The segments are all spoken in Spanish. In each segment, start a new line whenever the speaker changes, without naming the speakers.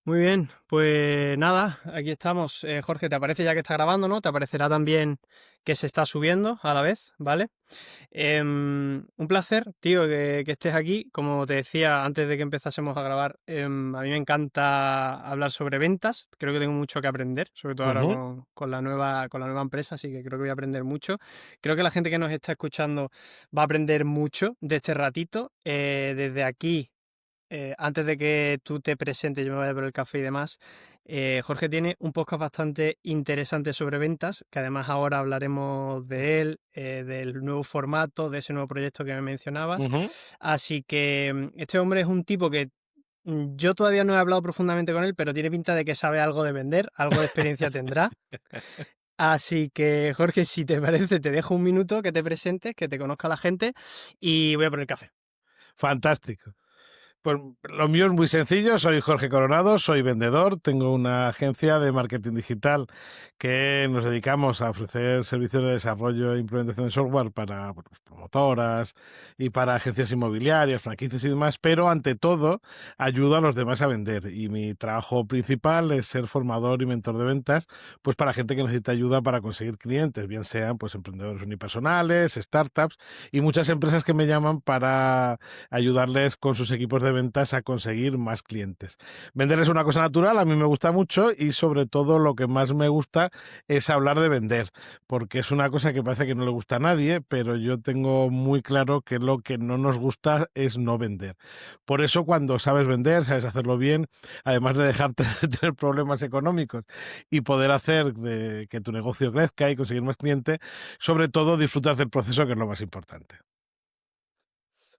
Muy bien, pues nada, aquí estamos. Jorge, ¿te aparece ya que está grabando, no? Te aparecerá también que se está subiendo a la vez, ¿vale? Un placer, tío, que estés aquí. Como te decía antes de que empezásemos a grabar, a mí me encanta hablar sobre ventas. Creo que tengo mucho que aprender, sobre todo ahora
Ujú.
con la nueva empresa, así que creo que voy a aprender mucho. Creo que la gente que nos está escuchando va a aprender mucho de este ratito. Desde aquí, antes de que tú te presentes, yo me vaya por el café y demás, Jorge tiene un podcast bastante interesante sobre ventas, que además ahora hablaremos de él, del nuevo formato, de ese nuevo proyecto que me mencionabas.
Ujú.
Así que este hombre es un tipo que yo todavía no he hablado profundamente con él, pero tiene pinta de que sabe algo de vender, algo de experiencia tendrá. Así que, Jorge, si te parece, te dejo un minuto que te presentes, que te conozca la gente y voy a por el café.
Fantástico. Pues lo mío es muy sencillo, soy Jorge Coronado, soy vendedor, tengo una agencia de marketing digital que nos dedicamos a ofrecer servicios de desarrollo e implementación de software para promotoras y para agencias inmobiliarias, franquicias y demás, pero ante todo ayudo a los demás a vender y mi trabajo principal es ser formador y mentor de ventas, pues para gente que necesita ayuda para conseguir clientes, bien sean pues emprendedores unipersonales, startups y muchas empresas que me llaman para ayudarles con sus equipos de ventas a conseguir más clientes. Vender es una cosa natural, a mí me gusta mucho y sobre todo lo que más me gusta es hablar de vender, porque es una cosa que parece que no le gusta a nadie, pero yo tengo muy claro que lo que no nos gusta es no vender. Por eso cuando sabes vender, sabes hacerlo bien, además de dejarte de tener problemas económicos y poder hacer que tu negocio crezca y conseguir más clientes, sobre todo disfrutar del proceso, que es lo más importante.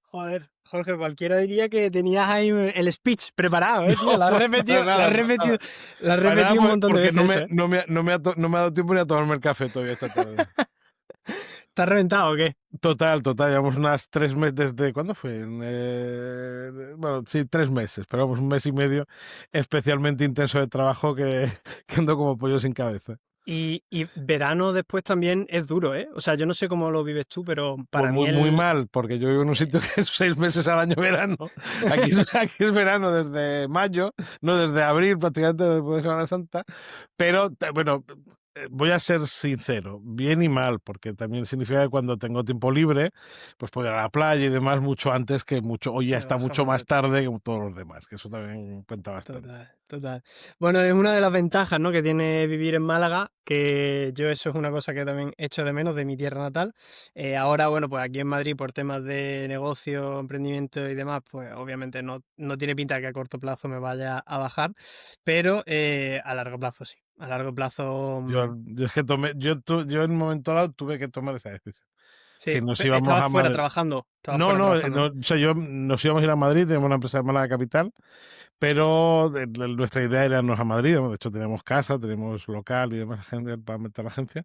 Joder, Jorge, cualquiera diría que tenías ahí el speech preparado, tío.
No,
Lo has
para
repetido, lo has
nada, para
repetido,
nada.
lo has
Para nada,
repetido un montón de
porque
veces eso, ¿eh?
no me ha dado tiempo ni a tomarme el café todavía esta tarde.
¿Estás reventado o qué?
Total, total, llevamos unas 3 meses desde... ¿Cuándo fue? Bueno, sí, 3 meses, pero vamos, un mes y medio especialmente intenso de trabajo que ando como pollo sin cabeza.
Y verano después también es duro, ¿eh? O sea, yo no sé cómo lo vives tú, pero
Pues
para mí
muy, muy mal, porque yo vivo en un sitio que es 6 meses al año verano. Aquí es verano desde mayo, no desde abril, prácticamente después de Semana Santa. Pero bueno, voy a ser sincero, bien y mal, porque también significa que cuando tengo tiempo libre, pues puedo ir a la playa y demás mucho antes que mucho, hoy ya
te
está
baja
mucho
más
más
del todo.
tarde que todos los demás, que eso también cuenta bastante.
Total, total. Bueno, es una de las ventajas, ¿no?, que tiene vivir en Málaga, que yo eso es una cosa que también echo de menos de mi tierra natal. Ahora, bueno, pues aquí en Madrid por temas de negocio, emprendimiento y demás, pues obviamente no tiene pinta que a corto plazo me vaya a bajar, pero a largo plazo sí. A largo plazo,
Yo es que yo en un momento dado tuve que tomar esa decisión.
sí.
Si nos íbamos
Estabas
a
fuera
Madrid.
trabajando, estabas
No,
fuera
no,
trabajando,
no,
¿no?
o sea, nos íbamos a ir a Madrid, tenemos una empresa de Málaga Capital, pero nuestra idea era irnos a Madrid, ¿no? De hecho tenemos casa, tenemos local y demás gente para meter la agencia,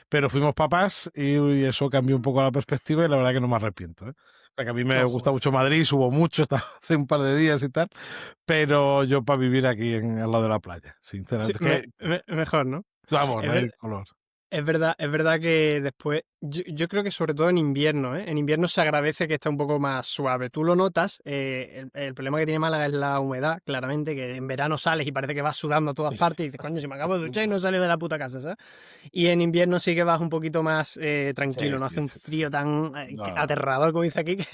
pero fuimos papás y eso cambió un poco la perspectiva y la verdad que no me arrepiento, ¿eh? O sea, que a mí me
No,
gusta
joder.
mucho Madrid, subo mucho, estaba hace un par de días y tal, pero yo para vivir aquí al lado de la playa,
Sí,
sinceramente, que
mejor, ¿no?
vamos, no
Es
hay
ver-
color.
es verdad que después, yo creo que sobre todo en invierno, ¿eh? En invierno se agradece que está un poco más suave. Tú lo notas, el problema que tiene Málaga es la humedad, claramente, que en verano sales y parece que vas sudando a todas partes y dices, coño, si me acabo de duchar y no he salido de la puta casa, ¿sabes? Y en invierno sí que vas un poquito más
Sí,
tranquilo, no
sí,
hace un
sí.
frío tan
No.
aterrador como dice aquí, que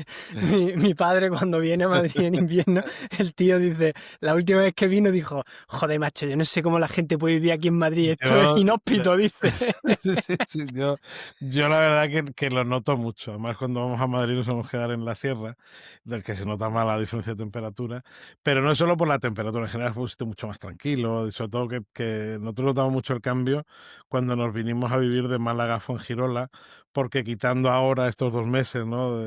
mi padre cuando viene a Madrid en invierno, el tío dice, la última vez que vino dijo, joder, macho, yo no sé cómo la gente puede vivir aquí en Madrid, esto es
Yo,
inhóspito, dice.
sí, sí, sí, yo la verdad que lo noto mucho. Además, cuando vamos a Madrid nos vamos a quedar en la sierra, del que se nota más la diferencia de temperatura. Pero no es solo por la temperatura, en general es un sitio mucho más tranquilo. Y sobre todo que nosotros notamos mucho el cambio cuando nos vinimos a vivir de Málaga a Fuengirola, porque quitando ahora estos 2 meses, ¿no?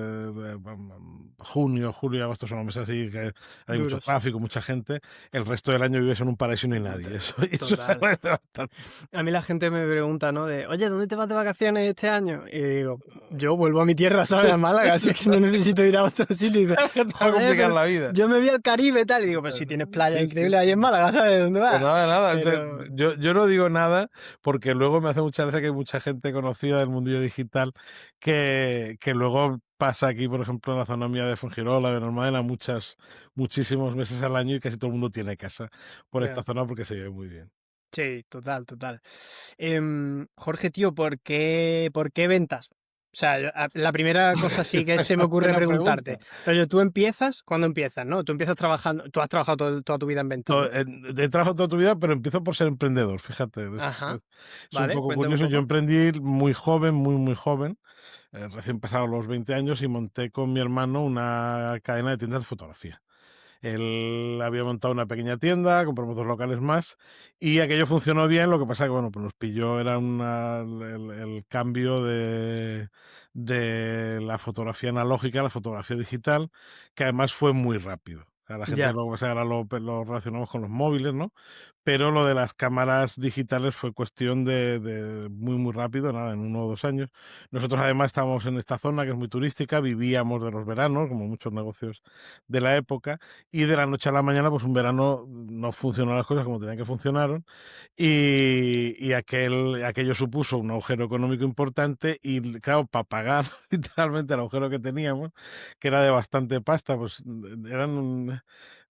Junio, julio y agosto son los meses así que hay mucho
Duros.
tráfico, mucha gente. El resto del año vives en un paraíso y no hay nadie. Eso se
Total.
agradece bastante.
A mí la gente me pregunta, ¿no? De, oye, ¿dónde te vas de vacaciones este año? Y digo, yo vuelvo a mi tierra, ¿sabes? A Málaga, así que no necesito ir a otro sitio. Y dice,
Te va a
joder,
complicar
pero
la vida.
yo me voy al Caribe y tal. Y digo, pues si tienes playas
Sí, sí,
increíbles ahí en
sí.
Málaga, ¿sabes dónde
Pues
vas?
nada, nada.
Pero
Yo no digo nada porque luego me hace mucha gracia que hay mucha gente conocida del mundillo digital digital que luego pasa aquí, por ejemplo, en la zona mía de Fuengirola, de Benalmádena, muchísimos meses al año y casi todo el mundo tiene casa por esta
Ya.
zona porque se vive muy bien.
Sí, total, total. Jorge, tío, ¿por qué ventas? O sea, la primera cosa sí que se me ocurre
Buena pregunta.
preguntarte. Pero tú empiezas, ¿cuándo empiezas, no? Tú empiezas trabajando, tú has trabajado toda tu vida en ventas, ¿no?
He trabajado toda tu vida, pero empiezo por ser emprendedor, fíjate.
Ajá.
Es un
Vale,
poco
cuéntame un
curioso. Yo
poco.
emprendí muy joven, muy joven, recién pasados los 20 años, y monté con mi hermano una cadena de tiendas de fotografía. Él había montado una pequeña tienda, compramos 2 locales más y aquello funcionó bien. Lo que pasa que, bueno, pues nos pilló, era el cambio de la fotografía analógica a la fotografía digital, que además fue muy rápido. O sea, la gente
Ya.
lo, o sea, ahora lo relacionamos con los móviles, ¿no? Pero lo de las cámaras digitales fue cuestión de muy rápido, nada, en 1 o 2 años. Nosotros además estábamos en esta zona que es muy turística, vivíamos de los veranos, como muchos negocios de la época, y de la noche a la mañana, pues un verano no funcionaron las cosas como tenían que funcionar, y aquello supuso un agujero económico importante y, claro, para pagar literalmente el agujero que teníamos, que era de bastante pasta, pues eran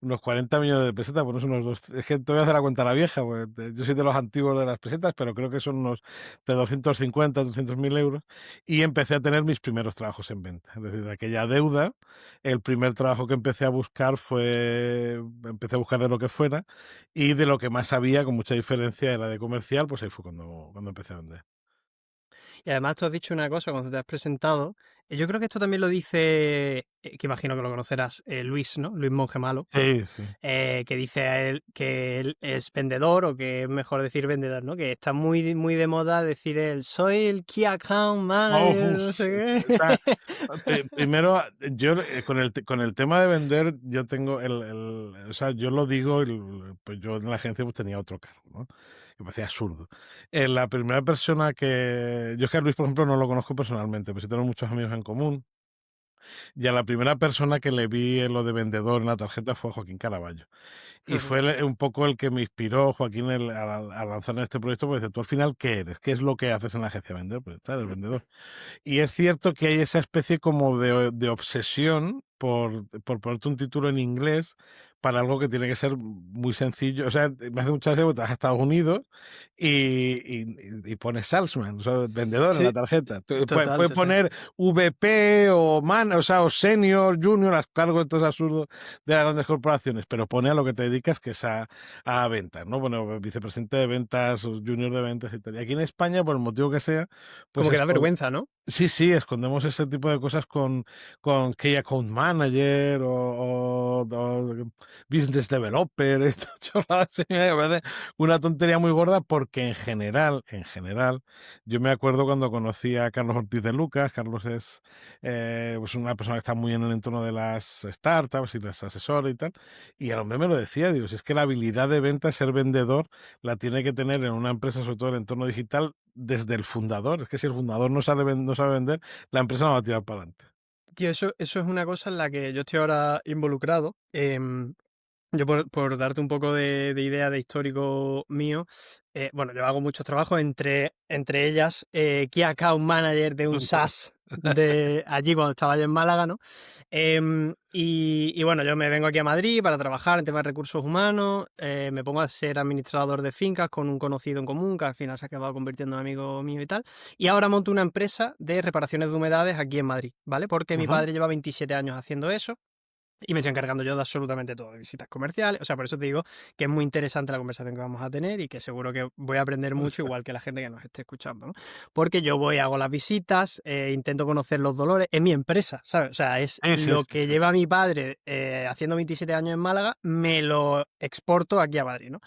unos 40 millones de pesetas, pues unos dos, es que te voy a hacer la cuenta a la vieja, pues, yo soy de los antiguos de las pesetas, pero creo que son unos de 250, 300.000 euros, y empecé a tener mis primeros trabajos en venta. Es decir, de aquella deuda, el primer trabajo que empecé a buscar empecé a buscar de lo que fuera, y de lo que más sabía, con mucha diferencia, era de comercial, pues ahí fue cuando empecé a vender.
Y además tú has dicho una cosa cuando te has presentado. Yo creo que esto también lo dice, que imagino que lo conocerás, Luis, ¿no? Luis Monge Malo.
Sí, sí.
Que dice a él que él es vendedor, o que es mejor decir vendedor, ¿no? Que está muy de moda decir él, soy el Key Account
Oh,
Manager,
uf,
no sé
o sea,
qué.
primero, yo con el tema de vender, yo tengo o sea, yo lo digo, pues yo en la agencia pues tenía otro cargo, ¿no? Que me parecía absurdo. La primera persona yo es que a Luis, por ejemplo, no lo conozco personalmente, pero sí tenemos muchos amigos en común. Y a la primera persona que le vi en lo de vendedor en la tarjeta fue Joaquín Caraballo. Y fue un poco el que me inspiró, Joaquín, a lanzar en este proyecto, porque dice, tú al final, ¿qué eres? ¿Qué es lo que haces en la agencia de vender? Pues estar el vendedor. Y es cierto que hay esa especie como de obsesión por ponerte un título en inglés para algo que tiene que ser muy sencillo. O sea, me hace muchas veces que te vas a Estados Unidos y pones salesman, o sea, vendedor en la
Sí,
tarjeta.
total,
Puedes
total.
poner VP o man, o sea, o senior, junior, a cargo de estos absurdos de las grandes corporaciones, pero pone a lo que te dedicas, que es a ventas, ¿no? Bueno, vicepresidente de ventas, o junior de ventas y tal. Y aquí en España, por el motivo que sea, pues
Como que da vergüenza, ¿no?
sí, sí, escondemos ese tipo de cosas con Key Account Manager o Business Developer, esto, chorradas, sí, me parece una tontería muy gorda, porque en general, yo me acuerdo cuando conocí a Carlos Ortiz de Lucas. Carlos es pues una persona que está muy en el entorno de las startups y las asesora y tal, y el hombre me lo decía, digo, si es que la habilidad de venta, ser vendedor, la tiene que tener en una empresa, sobre todo en el entorno digital, desde el fundador. Es que si el fundador no sabe vender, la empresa no va a tirar para adelante.
Tío, eso es una cosa en la que yo estoy ahora involucrado. Yo por darte un poco de idea de histórico mío, bueno, yo hago muchos trabajos, entre ellas Key Account Manager de un SaaS de allí cuando estaba yo en Málaga, ¿no? Y bueno, yo me vengo aquí a Madrid para trabajar en temas de recursos humanos, me pongo a ser administrador de fincas con un conocido en común que al final se ha acabado convirtiendo en amigo mío y tal. Y ahora monto una empresa de reparaciones de humedades aquí en Madrid, ¿vale? Porque mi
Ujú.
padre lleva 27 años haciendo eso. Y me estoy encargando yo de absolutamente todo, de visitas comerciales. O sea, por eso te digo que es muy interesante la conversación que vamos a tener y que seguro que voy a aprender mucho, igual que la gente que nos esté escuchando, ¿no? Porque yo voy, hago las visitas, intento conocer los dolores en mi empresa, ¿sabes? O sea, es
Sí, sí,
lo
sí,
que
sí.
lleva mi padre haciendo 27 años en Málaga, me lo exporto aquí a Madrid, ¿no?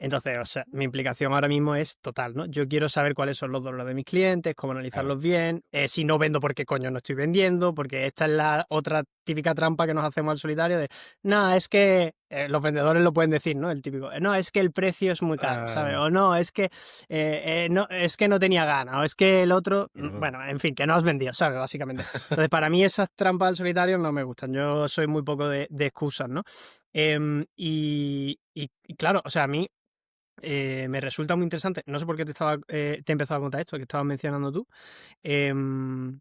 Entonces, o sea, mi implicación ahora mismo es total, ¿no? Yo quiero saber cuáles son los dolores de mis clientes, cómo
Claro.
analizarlos bien, si no vendo, por qué coño no estoy vendiendo, porque esta es la otra típica trampa que nos hacemos al solitario de, no, es que los vendedores lo pueden decir, ¿no? El típico, no, es que el precio es muy caro, ¿sabes?
Ah,
O no, no, es que no tenía ganas, o es que el otro,
claro.
bueno, en fin, que no has vendido, ¿sabes? Básicamente. Entonces, para mí esas trampas al solitario no me gustan, yo soy muy poco de excusas, ¿no? Y claro, o sea, a mí Me resulta muy interesante. No sé por qué te he empezado a contar esto que estabas mencionando tú. Em,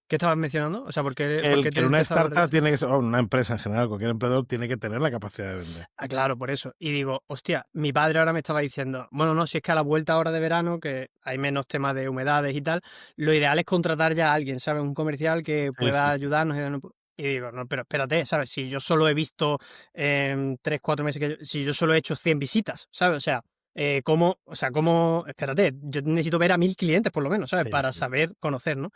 ¿Qué estabas mencionando? O sea, ¿por
El
qué
que
te he
en una
empezado a hablar de
startup
esto?
tiene que ser, o una empresa en general, cualquier emprendedor tiene que tener la capacidad de vender.
Ah, claro, por eso. Y digo, hostia, mi padre ahora me estaba diciendo, bueno, no, si es que a la vuelta ahora de verano, que hay menos temas de humedades y tal, lo ideal es contratar ya a alguien, ¿sabes? Un comercial que
Sí,
pueda
sí, sí.
ayudarnos. Y digo, no, pero espérate, ¿sabes? Si yo solo he visto en 3, 4 meses si yo solo he hecho 100 visitas, ¿sabes? O sea, espérate, yo necesito ver a 1000 clientes por lo menos, ¿sabes?
Sí,
Para
sí, sí.
saber conocer, ¿no?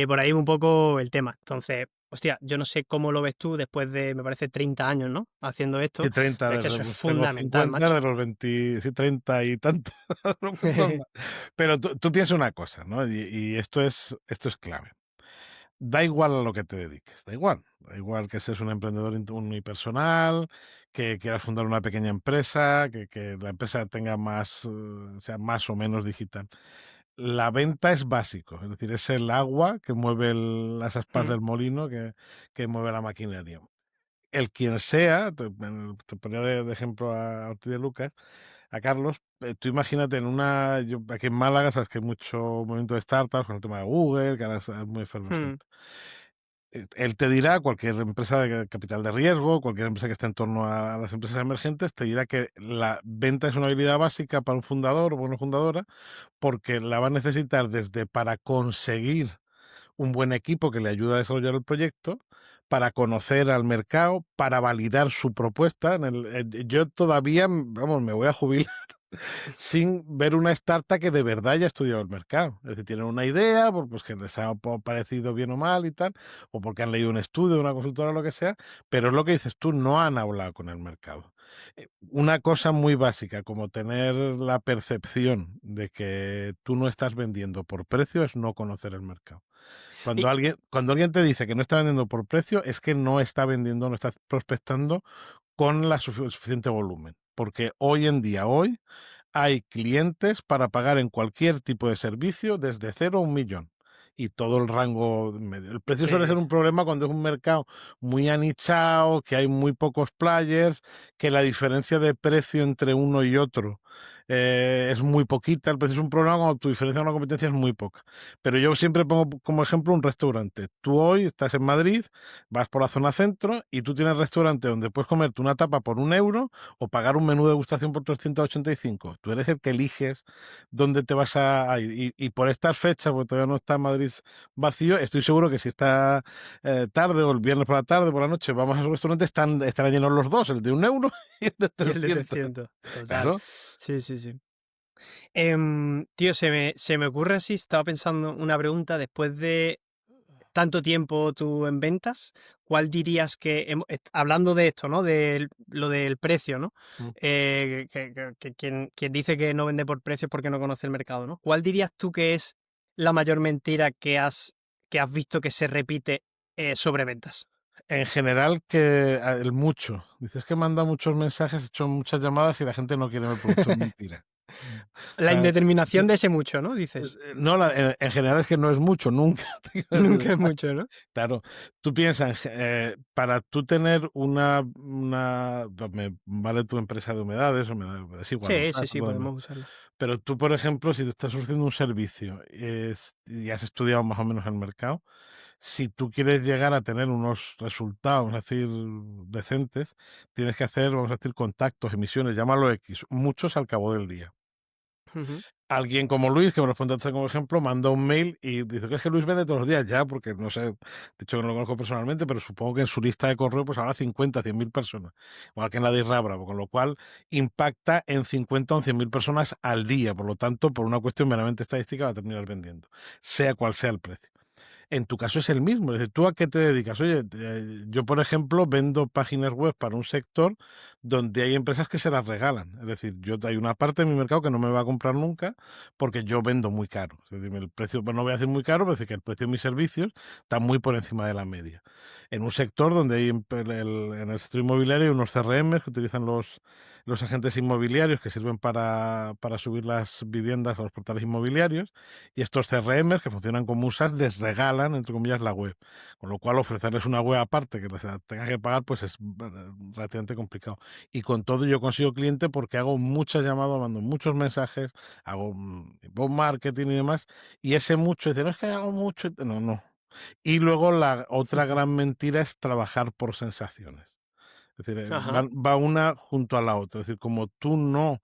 Por ahí un poco el tema. Entonces, hostia, yo no sé cómo lo ves tú después de, me parece, 30 años, ¿no? Haciendo esto,
Y 30
pero es que
desde,
eso es
pues tengo
fundamental,
50
macho.
de los 20, sí, 30 y tantos, no cuento más. Pero tú piensa una cosa, ¿no? Y esto es clave. Da igual a lo que te dediques, da igual que seas un emprendedor unipersonal, que quieras fundar una pequeña empresa, que la empresa tenga más, sea más o menos digital. La venta es básico, es decir, es el agua que mueve las aspas
Mm,
del molino que mueve la maquinaria. El quien sea, te ponía de ejemplo a Ortiz de Lucas, a Carlos, tú imagínate aquí en Málaga, sabes que hay mucho movimiento de startups con el tema de Google, que ahora es muy
mm.
efervescente. Él te dirá, cualquier empresa de capital de riesgo, cualquier empresa que esté en torno a las empresas emergentes, te dirá que la venta es una habilidad básica para un fundador o una fundadora, porque la va a necesitar desde para conseguir un buen equipo que le ayuda a desarrollar el proyecto, para conocer al mercado, para validar su propuesta. Yo todavía, vamos, me voy a jubilar sin ver una startup que de verdad haya estudiado el mercado. Es decir, tienen una idea, pues que les ha parecido bien o mal y tal, o porque han leído un estudio, una consultora o lo que sea, pero es lo que dices tú, no han hablado con el mercado. Una cosa muy básica, como tener la percepción de que tú no estás vendiendo por precio, es no conocer el mercado.
Y,
Cuando alguien te dice que no está vendiendo por precio, es que no está vendiendo, no está prospectando con suficiente volumen. Porque hoy hay clientes para pagar en cualquier tipo de servicio desde 0 a 1 millón. Y todo el rango medio. El precio suele ser
sí.
un problema cuando es un mercado muy anichado, que hay muy pocos players, que la diferencia de precio entre uno y otro es muy poquita. El precio es un problema cuando tu diferencia con la competencia es muy poca. Pero yo siempre pongo como ejemplo un restaurante. Tú hoy estás en Madrid, vas por la zona centro y tú tienes restaurante donde puedes comerte una tapa por 1 euro o pagar un menú de degustación por 385. Tú eres el que eliges dónde te vas a ir. Y por estas fechas, porque todavía no está Madrid vacío, estoy seguro que si está tarde o el viernes por la tarde, por la noche, vamos a esos restaurantes, estarán llenos los dos, el de 1 euro y el de
Y el de
300.
300. Total.
Claro.
Sí, sí, sí. Tío, se me ocurre así, estaba pensando una pregunta, después de tanto tiempo tú en ventas, ¿cuál dirías hablando de esto, ¿no? De lo del precio, ¿no?
Mm.
Que quien dice que no vende por precio es porque no conoce el mercado, ¿no? ¿Cuál dirías tú que es la mayor mentira que has visto que se repite sobre ventas?
En general, que el mucho. Dices que manda muchos mensajes, he hecho muchas llamadas y la gente no quiere ver el producto. Es mentira. O
La
sea,
indeterminación de ese mucho, ¿no? Dices.
no, en general es que no es mucho, nunca.
Nunca es mucho, ¿no?
Claro, tú piensas, para tú tener pues vale tu empresa de humedades, es igual
Sí, sí, sí,
usarlo,
podemos usarlo.
pero tú, por ejemplo, si te estás ofreciendo un servicio y has estudiado más o menos el mercado, si tú quieres llegar a tener unos resultados, vamos a decir, decentes, tienes que hacer, vamos a decir, contactos, emisiones, llámalo X, muchos al cabo del día.
Ujú.
Alguien como Luis, que me lo pondiste como ejemplo, manda un mail y dice que es que Luis vende todos los días ya, porque no sé, de hecho que no lo conozco personalmente, pero supongo que en su lista de correo pues habrá 50, 100.000 personas, igual que en la de Isra Bravo, con lo cual impacta en 50 o 100.000 personas al día, por lo tanto, por una cuestión meramente estadística va a terminar vendiendo, sea cual sea el precio. En tu caso es el mismo. Es decir, ¿tú a qué te dedicas? Oye, yo, por ejemplo, vendo páginas web para un sector donde hay empresas que se las regalan. Es decir, hay una parte de mi mercado que no me va a comprar nunca porque yo vendo muy caro. Es decir, el precio, pues no voy a decir muy caro, pero es decir, que el precio de mis servicios está muy por encima de la media. En un sector donde hay en el sector inmobiliario hay unos CRM que utilizan los agentes inmobiliarios que sirven para subir las viviendas a los portales inmobiliarios y estos CRM que funcionan como un SaaS les regalan regalan, entre comillas, la web. Con lo cual, ofrecerles una web aparte que les tengas que pagar, pues es relativamente complicado. Y con todo yo consigo cliente porque hago muchas llamadas, mando muchos mensajes, hago inbound marketing y demás, y ese mucho, dice, no es que hago mucho, no, no. Y luego la otra gran mentira es trabajar por sensaciones. Es decir,
Ajá.
va una junto a la otra. Es decir, como tú no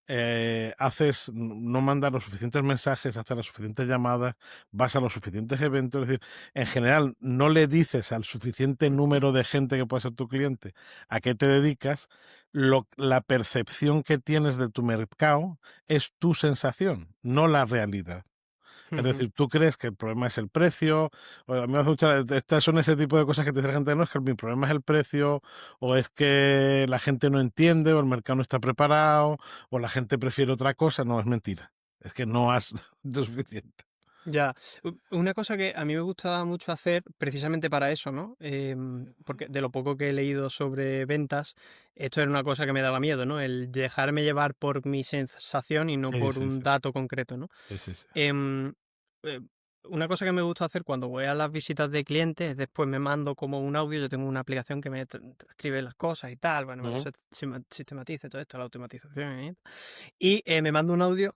no mandas los suficientes mensajes, haces las suficientes llamadas, vas a los suficientes eventos, es decir, en general no le dices al suficiente número de gente que pueda ser tu cliente a qué te dedicas, la percepción que tienes de tu mercado es tu sensación, no la realidad. Es
Ujú.
decir, tú crees que el problema es el precio, o a mí me hace estas son ese tipo de cosas que te dice la gente, no, es que mi problema es el precio, o es que la gente no entiende, o el mercado no está preparado, o la gente prefiere otra cosa. No, es mentira. Es que no has lo suficiente.
Ya, una cosa que a mí me gustaba mucho hacer precisamente para eso, ¿no? Porque de lo poco que he leído sobre ventas, esto era una cosa que me daba miedo, ¿no? El dejarme llevar por mi sensación y no
Sí,
por
sí,
un
sí.
dato concreto, ¿no?
Sí, sí, sí.
Em, eh, una cosa que me gusta hacer cuando voy a las visitas de clientes es después me mando como un audio, yo tengo una aplicación que me transcribe las cosas y tal, bueno, me lo
Ujú.
sistematiza todo esto, la automatización, y me mando un audio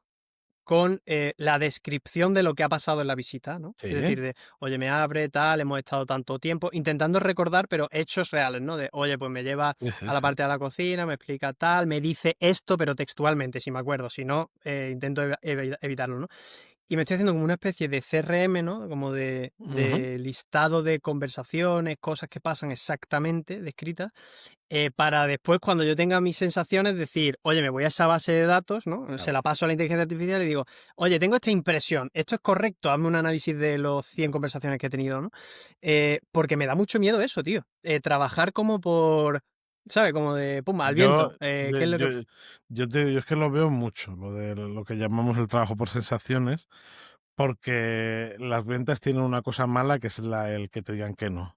con la descripción de lo que ha pasado en la visita, ¿no? Es
Sí.
decir, de, oye, me abre, tal, hemos estado tanto tiempo, intentando recordar, pero hechos reales, ¿no? De, oye, pues me lleva
Sí, sí,
a la
sí.
parte de la cocina, me explica tal, me dice esto, pero textualmente, si me acuerdo, si no, intento evitarlo, ¿no? Y me estoy haciendo como una especie de CRM, ¿no? Como
Ujú.
de listado de conversaciones, cosas que pasan exactamente, descritas, para después, cuando yo tenga mis sensaciones, decir, oye, me voy a esa base de datos, ¿no? Se
Claro.
la paso a la inteligencia artificial y digo, oye, tengo esta impresión, esto es correcto, hazme un análisis de los 100 conversaciones que he tenido, ¿no? Porque me da mucho miedo eso, tío. Trabajar como por, ¿sabes? Como de, pum, al
Yo,
viento. ¿Qué es lo que...?
yo es que lo veo mucho, lo de lo que llamamos el trabajo por sensaciones, porque las ventas tienen una cosa mala que es el que te digan que no.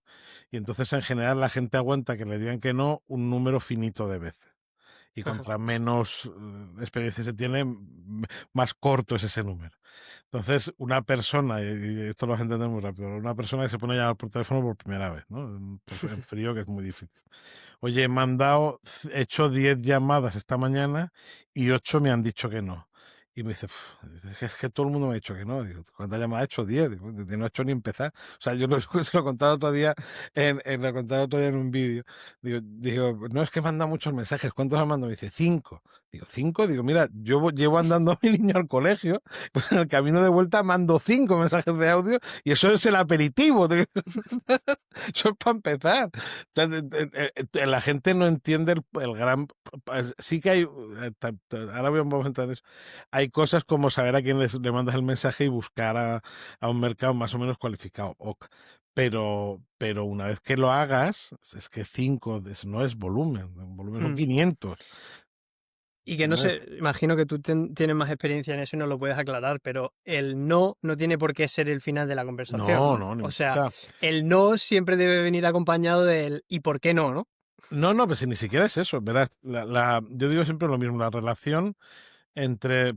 Y entonces, en general, la gente aguanta que le digan que no un número finito de veces. Y contra menos experiencia se tiene, más corto es ese número. Entonces, una persona, y esto lo vas a entender muy rápido, una persona que se pone a llamar por teléfono por primera vez, ¿no? En frío, que es muy difícil. Oye, he hecho 10 llamadas esta mañana y 8 me han dicho que no. Y me dice: Es que todo el mundo me ha dicho que no". Digo: "¿Cuántas llamadas has hecho?". 10. Digo: "No he hecho ni empezar". O sea, yo lo se lo contaba el otro día lo contaba el otro día en un vídeo. Digo: "No, es que manda muchos mensajes". ¿Cuántos has mandado? Me dice: "5". Digo: "¿5?". Digo: "Mira, yo llevo andando a mi niño al colegio, pues en el camino de vuelta mando 5 mensajes de audio y eso es el aperitivo". Digo, eso es para empezar. La gente no entiende el gran... Sí que hay... ahora vamos a entrar en eso. Hay cosas como saber a quién le mandas el mensaje y buscar a un mercado más o menos cualificado. Ok. Pero una vez que lo hagas, es que 5 no es volumen. En volumen son 500.
Y que no
¿No?
sé, imagino que tú tienes más experiencia en eso y no lo puedes aclarar, pero el no no tiene por qué ser el final de la conversación,
No,
¿no?
no, ni
O
mucho. O
sea,
sea,
el no siempre debe venir acompañado del ¿y por qué no, no?
no, no, pues si ni siquiera es eso, verás. Yo digo siempre lo mismo, la relación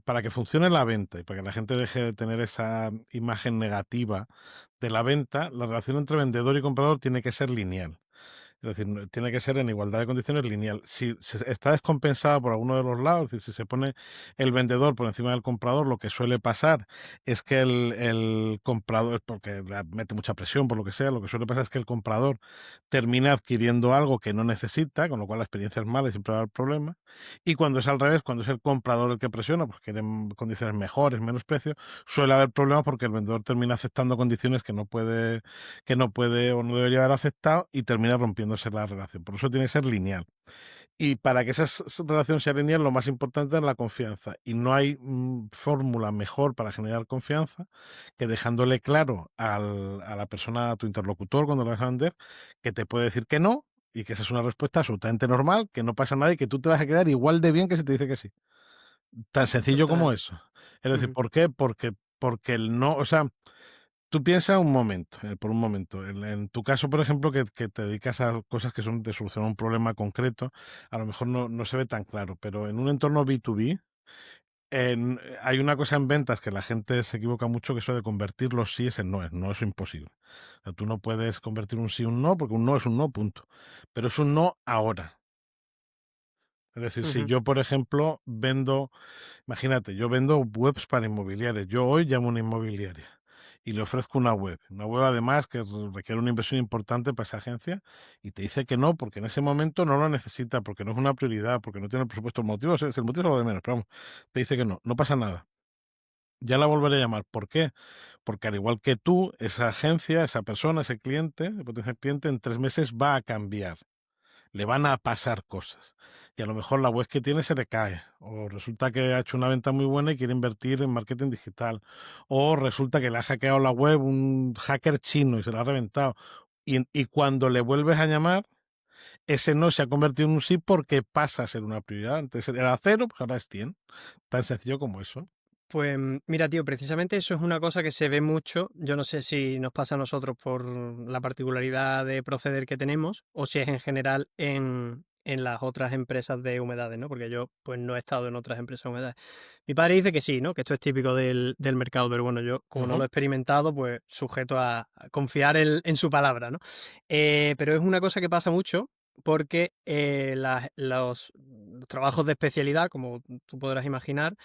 para que funcione la venta y para que la gente deje de tener esa imagen negativa de la venta, la relación entre vendedor y comprador tiene que ser lineal. Es decir, tiene que ser en igualdad de condiciones lineal. Si se está descompensada por alguno de los lados, es decir, si se pone el vendedor por encima del comprador, lo que suele pasar es que el comprador, porque mete mucha presión por lo que sea, lo que suele pasar es que el comprador termina adquiriendo algo que no necesita, con lo cual la experiencia es mala y siempre va a haber problemas. Y cuando es al revés, cuando es el comprador el que presiona, pues quieren condiciones mejores, menos precio, suele haber problemas porque el vendedor termina aceptando condiciones que no puede o no debería haber aceptado y termina rompiéndose la relación. Por eso tiene que ser lineal. Y para que relación sea lineal, lo más importante es la confianza. Y no hay fórmula mejor para generar confianza que dejándole claro a la persona, a tu interlocutor, cuando lo vas a vender, que te puede decir que no y que esa es una respuesta absolutamente normal, que no pasa nada y que tú te vas a quedar igual de bien que si te dice que sí. Tan sencillo como
Total.
eso. Es decir,
Ujú.
¿por qué? Porque el no, o sea, tú piensa un momento, por un momento, en tu caso, por ejemplo, que te dedicas a cosas que son de solucionar un problema concreto, a lo mejor no se ve tan claro, pero en un entorno B2B, Hay una cosa en ventas que la gente se equivoca mucho, que eso de convertir los síes en noes. No es imposible. O sea, tú no puedes convertir un sí en un no, porque un no es un no, punto. Pero es un no ahora. Es decir, si
Ujú.
yo, por ejemplo, vendo, imagínate, yo vendo webs para inmobiliarias. Yo hoy llamo a una inmobiliaria y le ofrezco una web además que requiere una inversión importante para esa agencia y te dice que no, porque en ese momento no lo necesita, porque no es una prioridad, porque no tiene el presupuesto. El motivo es el motivo es lo de menos, pero vamos, te dice que no, no pasa nada. Ya la volveré a llamar. ¿Por qué? Porque al igual que tú, esa agencia, esa persona, ese cliente, el potencial cliente, en 3 meses va a cambiar. Le van a pasar cosas. Y a lo mejor la web que tiene se le cae. O resulta que ha hecho una venta muy buena y quiere invertir en marketing digital. O resulta que le ha hackeado la web un hacker chino y se la ha reventado. Y cuando le vuelves a llamar, ese no se ha convertido en un sí porque pasa a ser una prioridad. Antes era 0, pues ahora es 100. Tan sencillo como eso.
Pues mira, tío, precisamente eso es una cosa que se ve mucho. Yo no sé si nos pasa a nosotros por la particularidad de proceder que tenemos o si es en general en las otras empresas de humedades, ¿no? Porque yo pues no he estado en otras empresas de humedades. Mi padre dice que sí, ¿no? Que esto es típico del mercado, pero bueno, yo como no lo
Ujú.
he experimentado, pues sujeto a confiar en su palabra, ¿no? Pero es una cosa que pasa mucho porque los trabajos de especialidad, como tú podrás imaginar,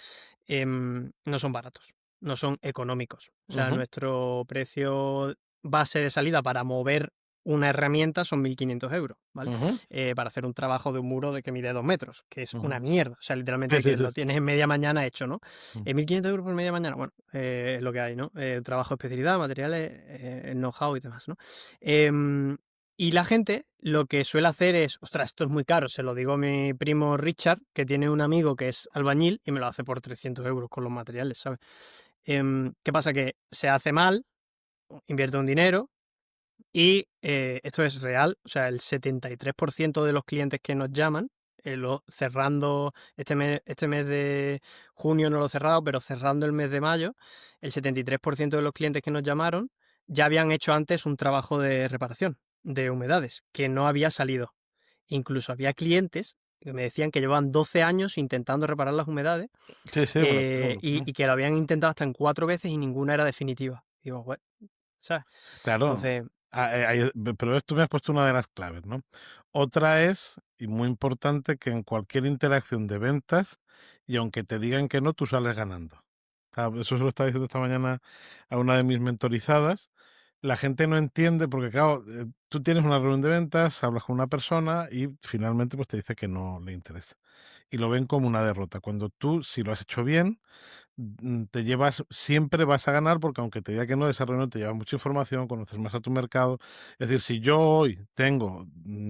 no son baratos, no son económicos. O sea,
Ujú.
nuestro precio base de salida para mover una herramienta son 1.500 euros, ¿vale?
Ujú.
Para hacer un trabajo de un muro de que mide 2 metros, que es una
Ujú.
mierda. O sea,
Sí,
literalmente
sí,
que
sí.
lo tienes en media mañana hecho, ¿no?
Mm.
1.500 euros por media mañana, bueno, es lo que hay, ¿no? Trabajo de especialidad, materiales, know-how y demás, ¿no? Em, y la gente lo que suele hacer es, ostras, esto es muy caro, se lo digo a mi primo Richard, que tiene un amigo que es albañil y me lo hace por 300 euros con los materiales, ¿sabes? ¿Qué pasa? Que se hace mal, invierte un dinero y esto es real, o sea, el 73% de los clientes que nos llaman, cerrando este mes de junio no lo he cerrado, pero cerrando el mes de mayo, el 73% de los clientes que nos llamaron ya habían hecho antes un trabajo de reparación de humedades que no había salido. Incluso había clientes que me decían que llevaban 12 años intentando reparar las humedades
Sí, sí, me lo creo, me lo creo.
y que lo habían intentado hasta en 4 veces y ninguna era definitiva. Digo, "Jue", ¿sabes?
Claro,
Entonces,
pero tú me has puesto una de las claves, ¿no? Otra es, y muy importante, que en cualquier interacción de ventas, y aunque te digan que no, tú sales ganando. O sea, eso se lo estaba diciendo esta mañana a una de mis mentorizadas. La gente no entiende porque, claro, tú tienes una reunión de ventas, hablas con una persona y finalmente pues te dice que no le interesa. Y lo ven como una derrota. Cuando tú, si lo has hecho bien, te llevas, siempre vas a ganar porque aunque te diga que no, de esa reunión te llevas mucha información, conoces más a tu mercado. Es decir, si yo hoy tengo